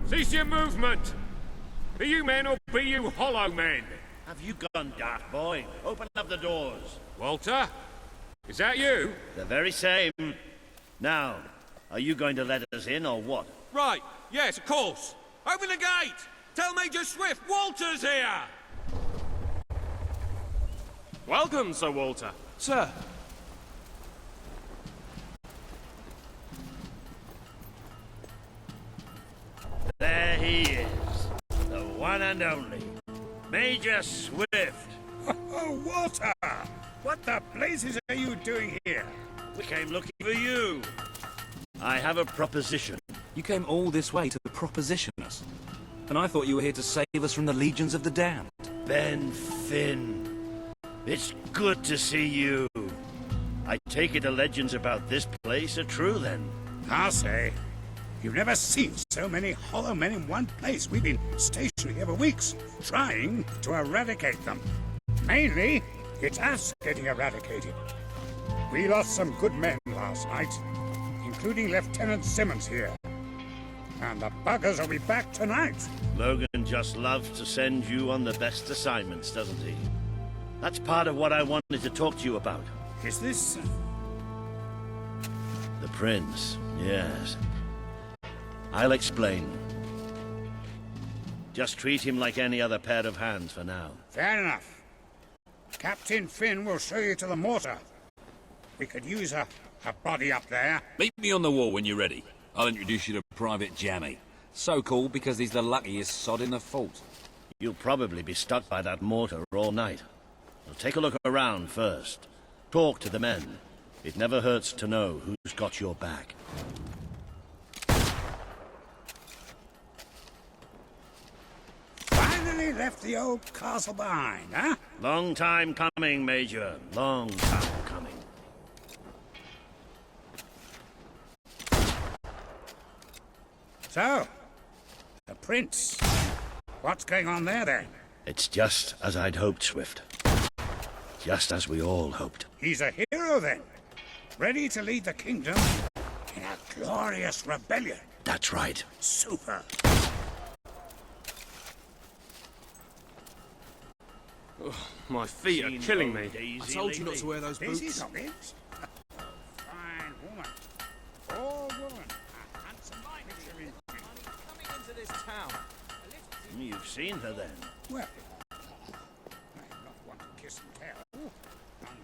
Speaker 21: Cease your movement! Be you men or be you hollow men?
Speaker 17: Have you gone daft, boy? Open up the doors.
Speaker 21: Walter? Is that you?
Speaker 17: The very same. Now, are you going to let us in or what?
Speaker 21: Right, yes, of course. Open the gate! Tell Major Swift Walter's here! Welcome, Sir Walter.
Speaker 5: Sir.
Speaker 17: There he is. The one and only. Major Swift.
Speaker 22: Oh, Walter! What the blazes are you doing here?
Speaker 17: We came looking for you. I have a proposition.
Speaker 5: You came all this way to proposition us. And I thought you were here to save us from the legions of the damned.
Speaker 17: Ben Finn. It's good to see you. I take it the legends about this place are true, then.
Speaker 22: I'll say. You've never seen so many hollow men in one place. We've been stationed here for weeks, trying to eradicate them. Mainly, it's us getting eradicated. We lost some good men last night, including Lieutenant Simmons here. And the buggers will be back tonight.
Speaker 17: Logan just loves to send you on the best assignments, doesn't he? That's part of what I wanted to talk to you about.
Speaker 22: Is this...
Speaker 17: The Prince, yes. I'll explain. Just treat him like any other pair of hands for now.
Speaker 22: Fair enough. Captain Finn will show you to the mortar. We could use a body up there.
Speaker 20: Meet me on the wall when you're ready. I'll introduce you to Private Jammy. So called because he's the luckiest sod in the fort.
Speaker 17: You'll probably be stuck by that mortar all night. Well, take a look around first. Talk to the men. It never hurts to know who's got your back.
Speaker 22: Finally left the old castle behind, huh?
Speaker 17: Long time coming, Major. Long time coming.
Speaker 22: So, the Prince. What's going on there, then?
Speaker 17: It's just as I'd hoped, Swift. Just as we all hoped.
Speaker 22: He's a hero, then. Ready to lead the kingdom in a glorious rebellion.
Speaker 17: That's right.
Speaker 22: Super.
Speaker 21: Oh, my feet are killing me.
Speaker 5: I told you not to wear those boots.
Speaker 22: Daisy Dobbins. Fine woman. All woman. A handsome picture in.
Speaker 5: Coming into this town.
Speaker 17: You've seen her then.
Speaker 22: Well, I'm not one to kiss and tell.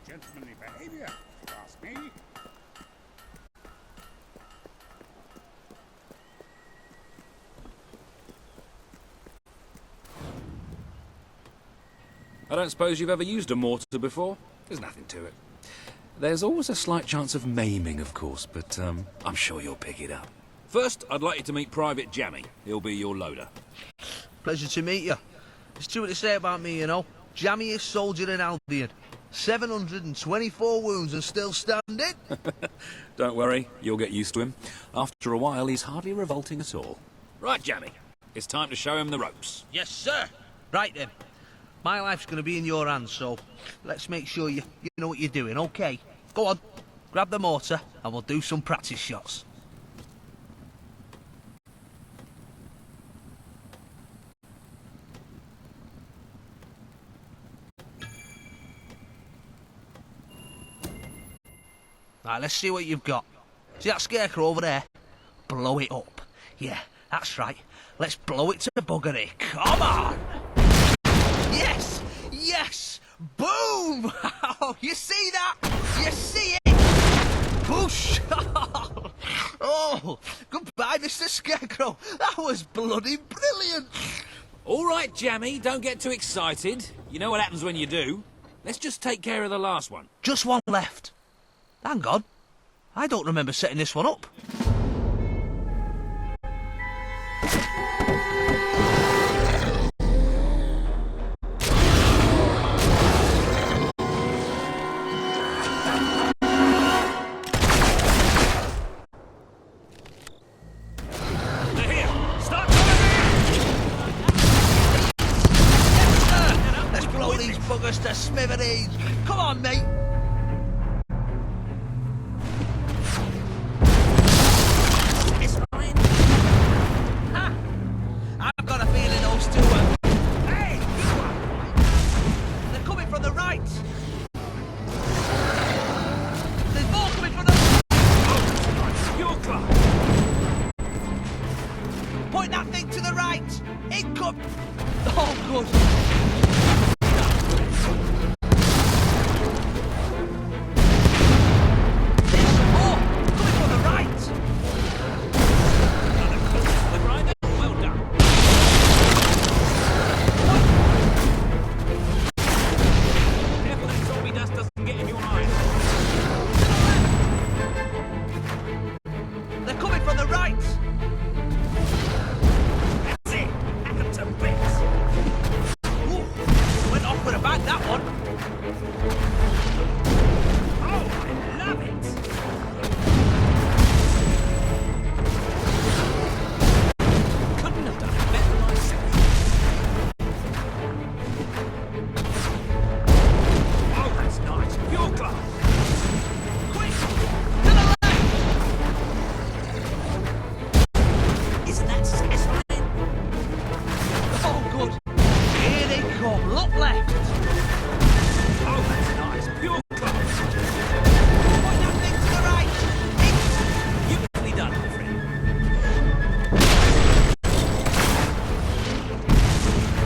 Speaker 22: Ungentlemanly behavior, if you ask me.
Speaker 20: I don't suppose you've ever used a mortar before? There's nothing to it. There's always a slight chance of maiming, of course, but I'm sure you'll pick it up. First, I'd like you to meet Private Jammy. He'll be your loader.
Speaker 1: Pleasure to meet you. There's true to say about me, you know. Jammiest soldier in Albion. 724 wounds and still standing.
Speaker 20: Don't worry, you'll get used to him. After a while, he's hardly revolting at all. Right, Jammy. It's time to show him the ropes.
Speaker 1: Yes, sir. Right then. My life's going to be in your hands, so let's make sure you know what you're doing, okay? Go on, grab the mortar and we'll do some practice shots. Right, let's see what you've got. See that scarecrow over there? Blow it up. Yeah, that's right. Let's blow it to buggery. Come on! Yes! Yes! Boom! Oh, you see that? You see it? Whoosh! Oh, goodbye, Mr. Scarecrow. That was bloody brilliant.
Speaker 20: All right, Jammy, don't get too excited. You know what happens when you do. Let's just take care of the last one.
Speaker 1: Just one left. Hang on. I don't remember setting this one up. Let's blow these buggers to smithereens. Come on, mate. I've got a feeling those two are... Hey! They're coming from the right! There's more coming from the... Oh, your club! Point that thing to the right! Income! Oh, good! There's some more! Coming from the right! Well done. Careful that zombie dust doesn't get in your eyes. They're coming from the right. That's it. Hack them to bits. Ooh, went off with a bang, that one. Oh, I love it. Couldn't have done it better myself. Oh, that's nice. Pure class. Quick! To the left! Isn't that satisfying? Oh, good. Here they come. Look left. Oh, that's nice. Pure class. Point that thing to the right. Beautifully done, my friend.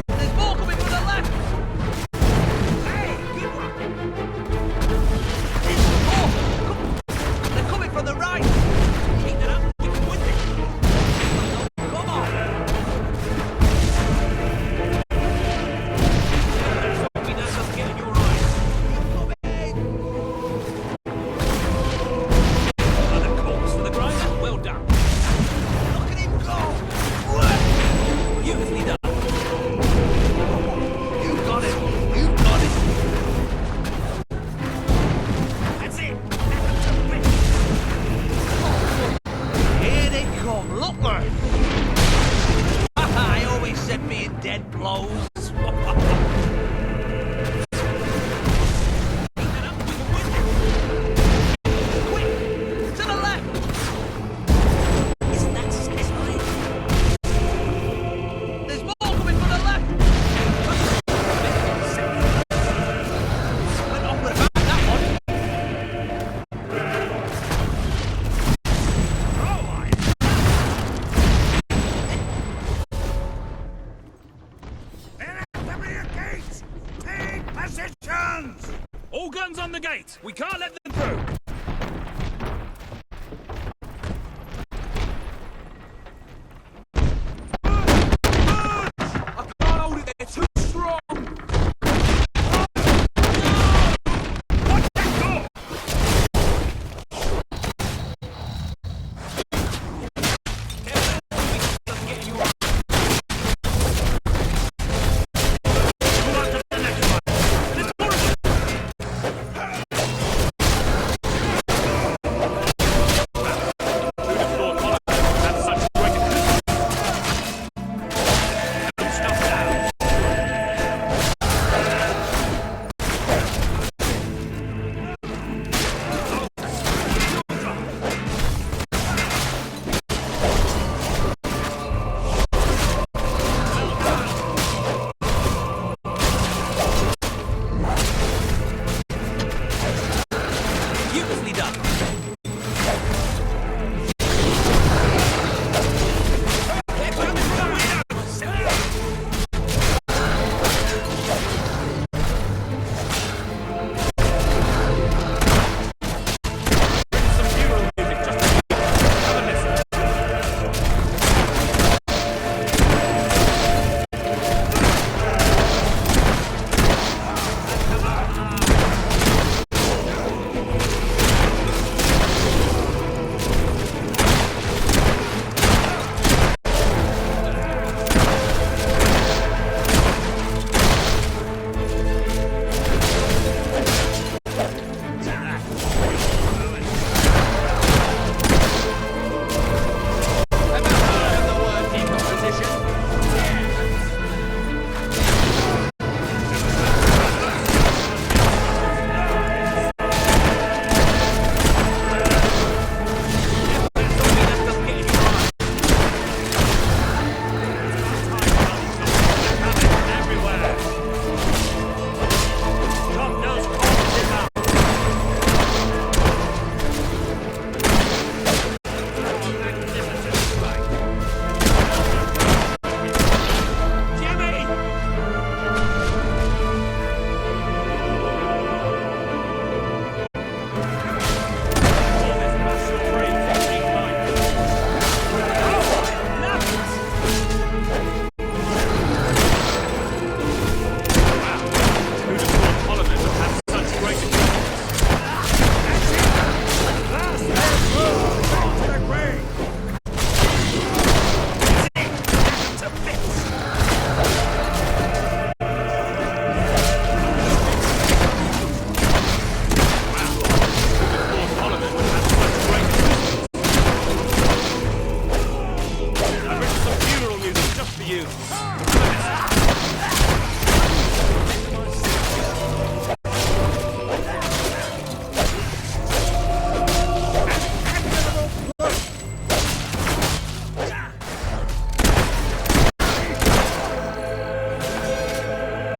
Speaker 1: There's more coming from the left! Hey, good one! There's more! They're coming from the right! Keep it up, you can win this! Come on! Zombie dust doesn't get in your eyes. Keep coming! Another corpse for the grinder, well done! Look at him go! Beautifully done! You got it! You got it! That's it! Here they come! Look there! I always said being dead blows! Quick! To the left! Isn't that satisfying? There's more coming from the left! Went off with a bang, that one.
Speaker 22: Take positions!
Speaker 21: All guns on the gate! We can't let them through!
Speaker 1: I can't hold it, they're too strong!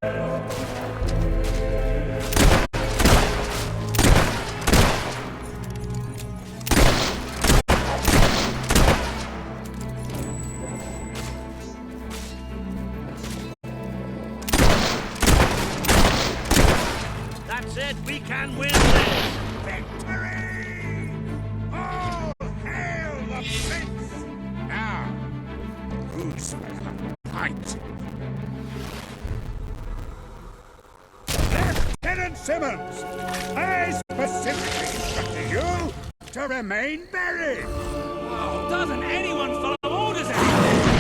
Speaker 17: That's it, we can win this!
Speaker 22: Victory! All hail the prince! Now, who's the fight? Lieutenant Simmons, I specifically instructed you to remain buried.
Speaker 20: Oh, doesn't anyone follow orders anymore?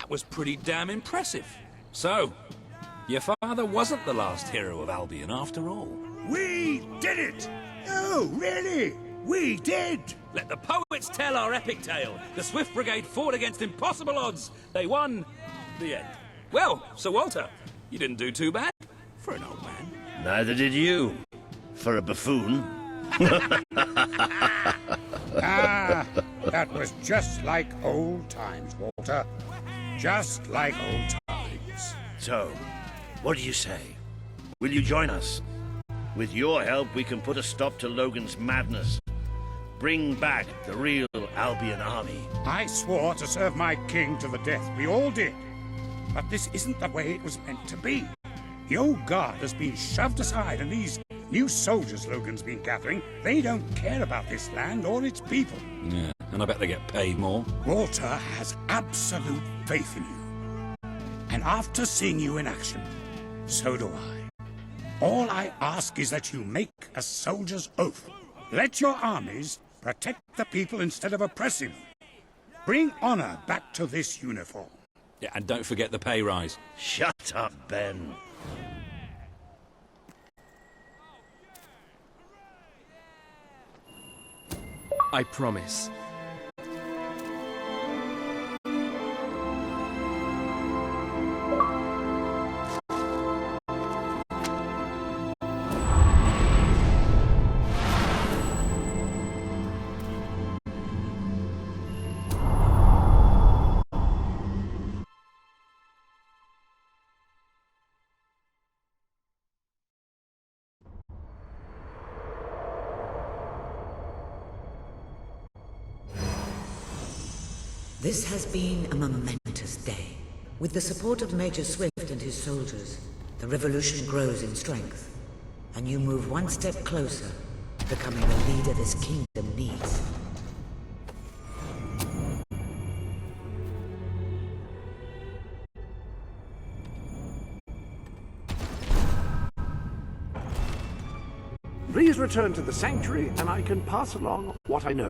Speaker 20: Was pretty damn impressive. So, your father wasn't the last hero of Albion after all.
Speaker 22: We did it! Oh, really? We did!
Speaker 20: Let the poets tell our epic tale. The Swift Brigade fought against impossible odds. They won. The end. Well, Sir Walter, you didn't do too bad for an old man.
Speaker 17: Neither did you. For a buffoon.
Speaker 22: Ah, that was just like old times, Walter. Just like old times.
Speaker 17: So, what do you say? Will you join us? With your help, we can put a stop to Logan's madness. Bring back the real Albion army.
Speaker 22: I swore to serve my king to the death. We all did. But this isn't the way it was meant to be. The old guard has been shoved aside, and these new soldiers Logan's been gathering, they don't care about this land or its people.
Speaker 20: Yeah, and I bet they get paid more.
Speaker 22: Walter has absolute faith in you. And after seeing you in action, so do I. All I ask is that you make a soldier's oath. Let your armies Protect the people instead of oppressing them. Bring honor back to this uniform.
Speaker 20: Yeah, and don't forget the pay rise.
Speaker 17: Shut up, Ben.
Speaker 7: I promise.
Speaker 19: This has been a momentous day. With the support of Major Swift and his soldiers, the revolution grows in strength, and you move one step closer to becoming the leader this kingdom needs.
Speaker 4: Please return to the sanctuary, and I can pass along what I know.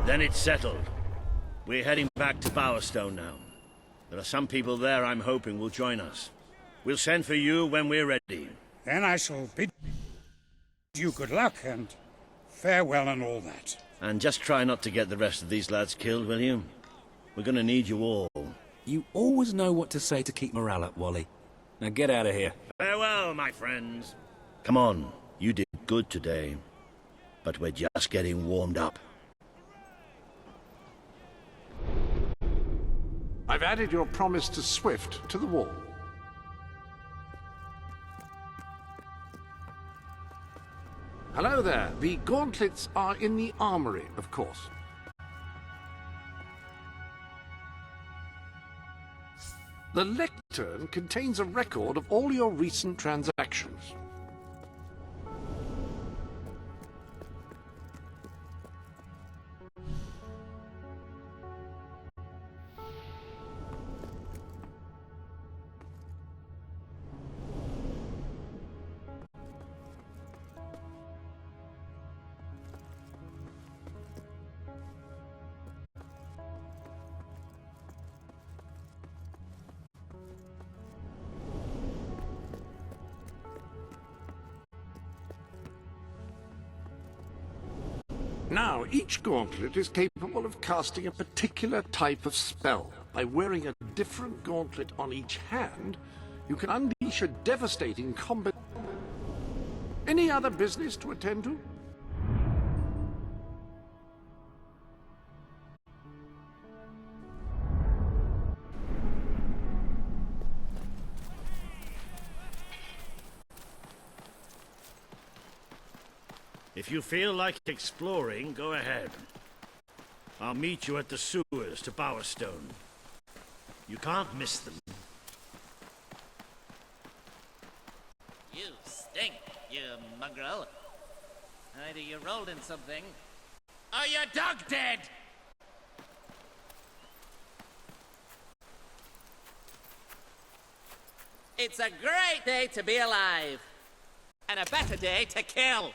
Speaker 17: Then it's settled. We're heading back to Bowerstone now. There are some people there I'm hoping will join us. We'll send for you when we're ready.
Speaker 22: Then I shall bid you good luck and farewell and all that.
Speaker 17: And just try not to get the rest of these lads killed, will you? We're gonna need you all.
Speaker 20: You always know what to say to keep morale up, Wally. Now get out of here.
Speaker 17: Farewell, my friends. Come on, you did good today. But we're just getting warmed up.
Speaker 4: I've added your promise to Swift to the wall. Hello there. The gauntlets are in the armory, of course. The lectern contains a record of all your recent transactions. Now, each gauntlet is capable of casting a particular type of spell. By wearing a different gauntlet on each hand, you can unleash a devastating combat. Any other business to attend to?
Speaker 17: If you feel like exploring, go ahead. I'll meet you at the sewers to Bowerstone. You can't miss them.
Speaker 6: You stink, you mongrel. Either you rolled in something, or your dog dead! It's a great day to be alive. And a better day to kill.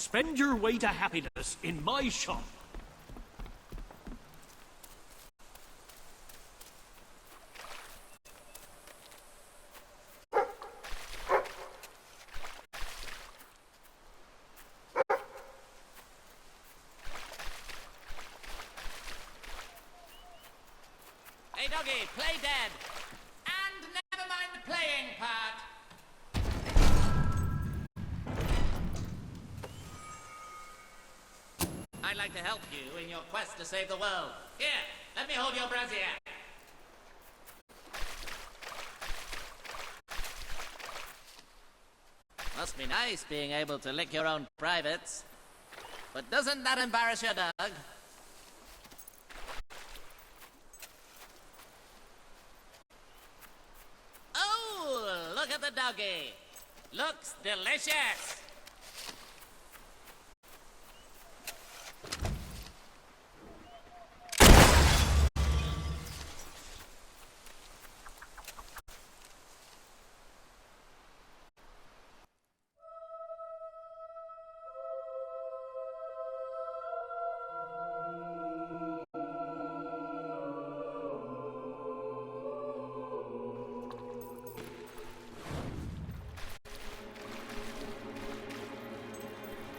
Speaker 2: Spend your way to happiness in my shop.
Speaker 6: Hey, doggy, play dead. And never mind the playing part. I'd like to help you in your quest to save the world. Here, let me hold your brassiere. Must be nice being able to lick your own privates. But doesn't that embarrass your dog? Oh, look at the doggy. Looks delicious.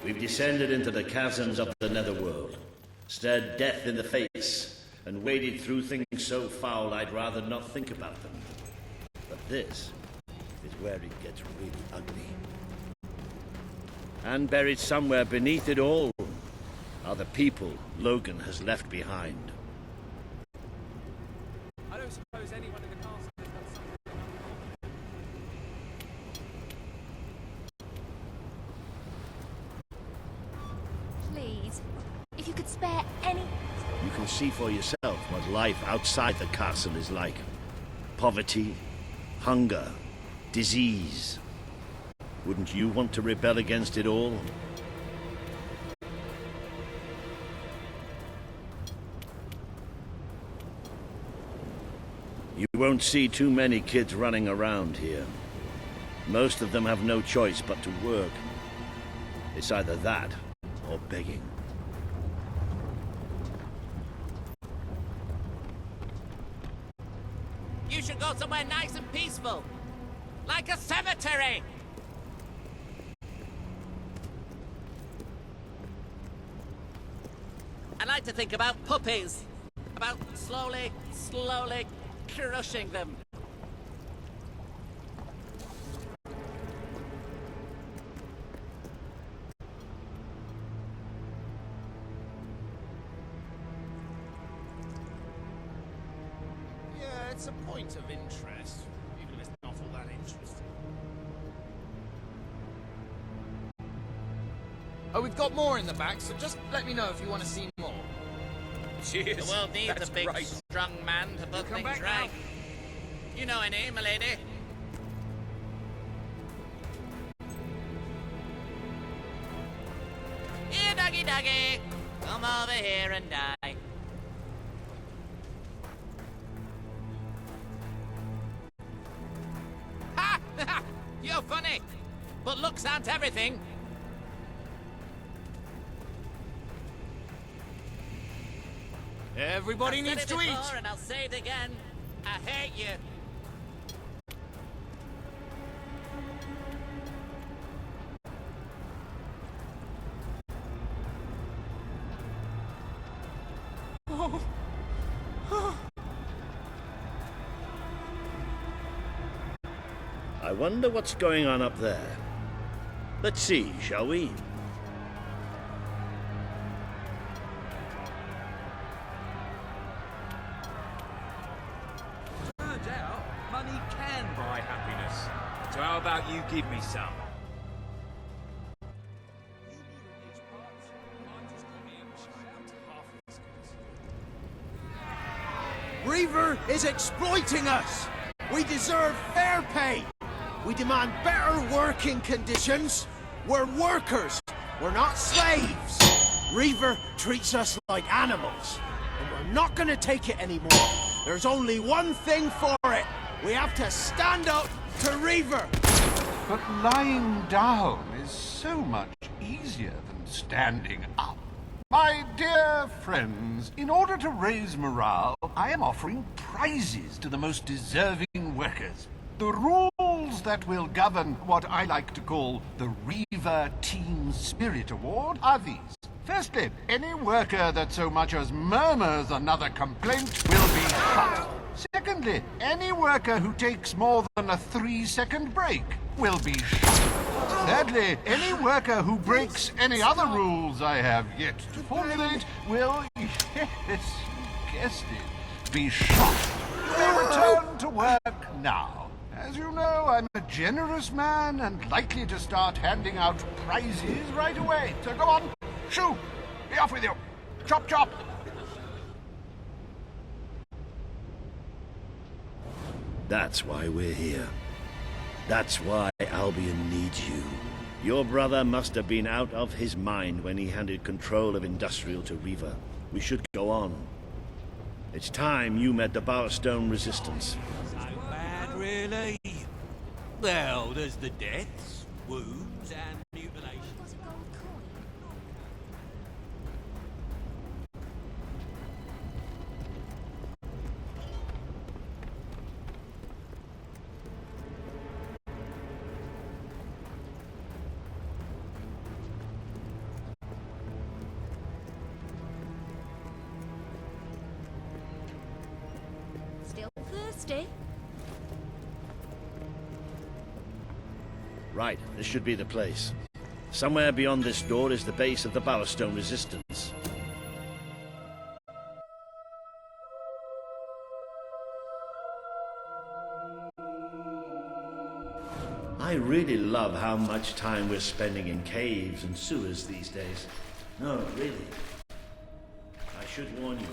Speaker 17: We've descended into the chasms of the netherworld, stared death in the face, and waded through things so foul I'd rather not think about them. But this is where it gets really ugly. And buried somewhere beneath it all are the people Logan has left behind.
Speaker 12: I don't suppose anyone in the castle has done something.
Speaker 3: Please, if you could spare any...
Speaker 17: You can see for yourself what life outside the castle is like. Poverty, hunger, disease. Wouldn't you want to rebel against it all? You won't see too many kids running around here. Most of them have no choice but to work. It's either that or begging.
Speaker 6: You should go somewhere nice and peaceful. Like a cemetery. I like to think about puppies. About slowly crushing them.
Speaker 7: Yeah, it's a point of interest, even if it's not all that interesting. Oh, we've got more in the back, so just let me know if you want to see more.
Speaker 6: Cheers. The world needs a big, strong man to put things right. You know her name, milady. Here, doggy doggy. Come over here and die. Ha! You're funny. But looks aren't everything.
Speaker 7: Everybody needs to eat.
Speaker 6: And I'll say it again. I hate you.
Speaker 17: I wonder what's going on up there. Let's see, shall we?
Speaker 21: Turns out, money can buy happiness. So how about you give me some?
Speaker 16: Reaver is exploiting us! We deserve fair pay! We demand better working conditions! We're workers! We're not slaves! Reaver treats us like animals, and we're not gonna take it anymore. There's only one thing for it! We have to stand up to Reaver!
Speaker 4: But lying down is so much
Speaker 8: easier than standing up. My dear friends, in order to raise morale, I am offering prizes to the most deserving workers. The rules that will govern what I like to call the Reaver Team Spirit Award are these. Firstly, any worker that so much as murmurs another complaint will be shot. Secondly, any worker who takes more than a 3-second break will be shot. Thirdly, any worker who breaks any other rules I have yet to formulate will, yes, you guessed it, be shot. You may return to work now. As you know, I'm a generous man and likely to start handing out prizes right away. So go on, shoo! Be off with you! Chop, chop!
Speaker 17: That's why we're here. That's why Albion needs you. Your brother must have been out of his mind when he handed control of Industrial to Reaver. We should go on. It's time you met the Bowerstone Resistance.
Speaker 2: Bad, really? Well, there's the deaths, wounds, and mutilations.
Speaker 3: Still thirsty?
Speaker 17: Right, this should be the place. Somewhere beyond this door is the base of the Bowerstone Resistance. I really love how much time we're spending in caves and sewers these days. No, really. I should warn you.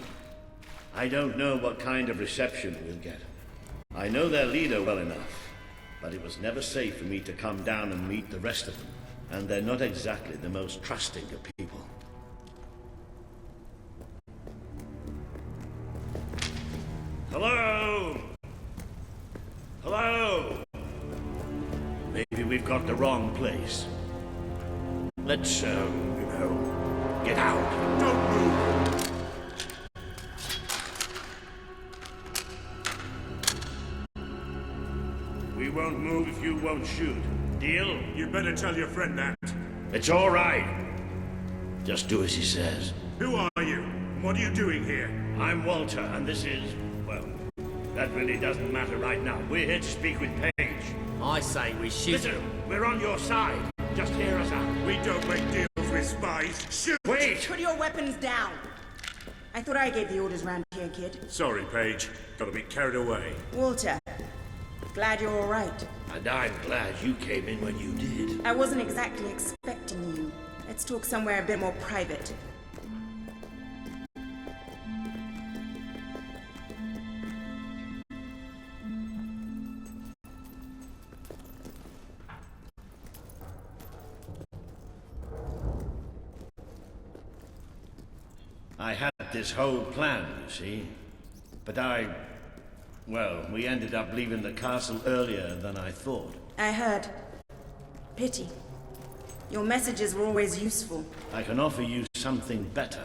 Speaker 17: I don't know what kind of reception we'll get. I know their leader well enough, but it was never safe for me to come down and meet the rest of them. And they're not exactly the most trusting of people. Hello? Hello? Maybe we've got the wrong place. Let's, get out. Don't move! We won't move if you won't shoot. Deal?
Speaker 21: You better tell your friend that.
Speaker 17: It's all right. Just do as he says.
Speaker 21: Who are you? And what are you doing here?
Speaker 17: I'm Walter, and this is, well, that really doesn't matter right now. We're here to speak with Paige.
Speaker 13: I say we shoot.
Speaker 17: Listen, we're on your side. Just hear us out.
Speaker 21: We don't make deals with spies. Shoot!
Speaker 17: Wait!
Speaker 23: Put your weapons down. I thought I gave the orders round here, kid.
Speaker 21: Sorry, Paige. Got a bit carried away.
Speaker 23: Walter, glad you're all right.
Speaker 17: And I'm glad you came in when you did.
Speaker 23: I wasn't exactly expecting you. Let's talk somewhere a bit more private.
Speaker 17: I had this whole plan, you see. But well, we ended up leaving the castle earlier than I thought.
Speaker 23: I heard. Pity. Your messages were always useful.
Speaker 17: I can offer you something better.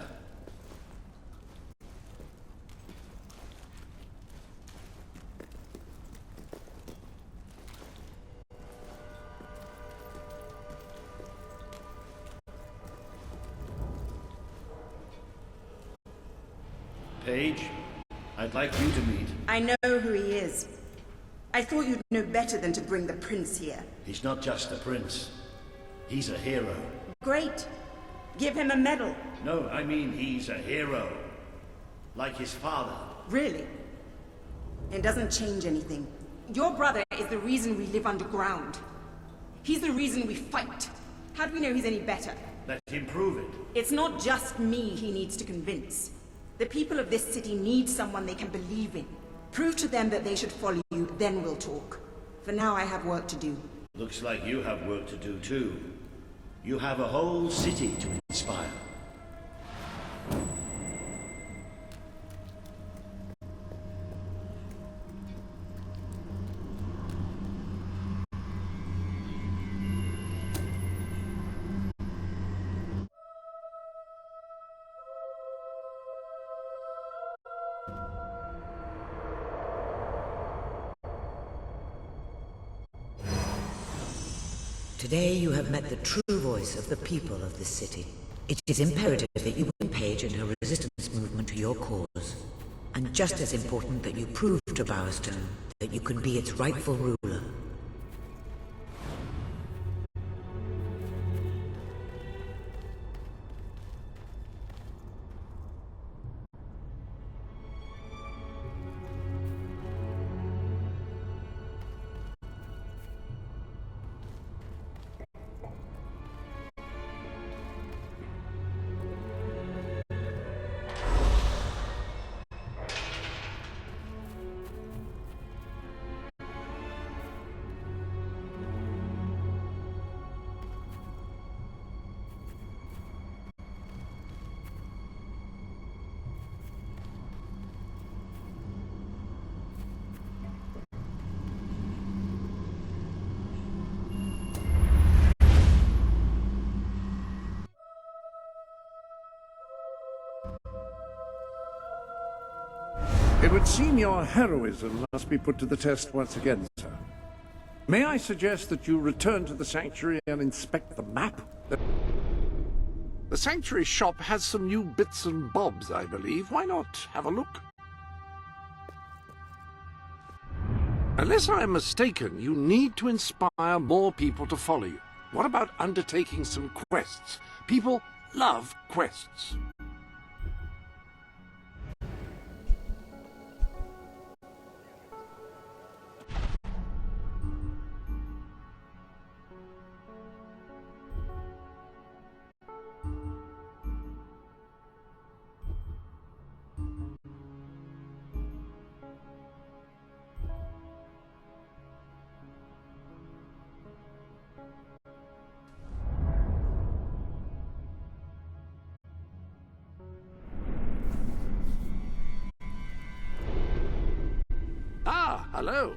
Speaker 17: Paige, I'd like you to meet.
Speaker 23: I know who he is. I thought you'd know better than to bring the prince here.
Speaker 17: He's not just a prince. He's a hero.
Speaker 23: Great. Give him a medal.
Speaker 17: No, I mean he's a hero. Like his father.
Speaker 23: Really? It doesn't change anything. Your brother is the reason we live underground. He's the reason we fight. How do we know he's any better?
Speaker 17: Let him prove it.
Speaker 23: It's not just me he needs to convince. The people of this city need someone they can believe in. Prove to them that they should follow you, then we'll talk. For now, I have work to do.
Speaker 17: Looks like you have work to do too. You have a whole city to inspire.
Speaker 19: Today you have met the true voice of the people of this city. It is imperative that you win Paige and her resistance movement to your cause. And just as important that you prove to Bowerstone that you can be its rightful ruler.
Speaker 4: It would seem your heroism must be put to the test once again, sir. May I suggest that you return to the sanctuary and inspect the map? The sanctuary shop has some new bits and bobs, I believe. Why not have a look? Unless I am mistaken, you need to inspire more people to follow you. What about undertaking some quests? People love quests. Ah, hello.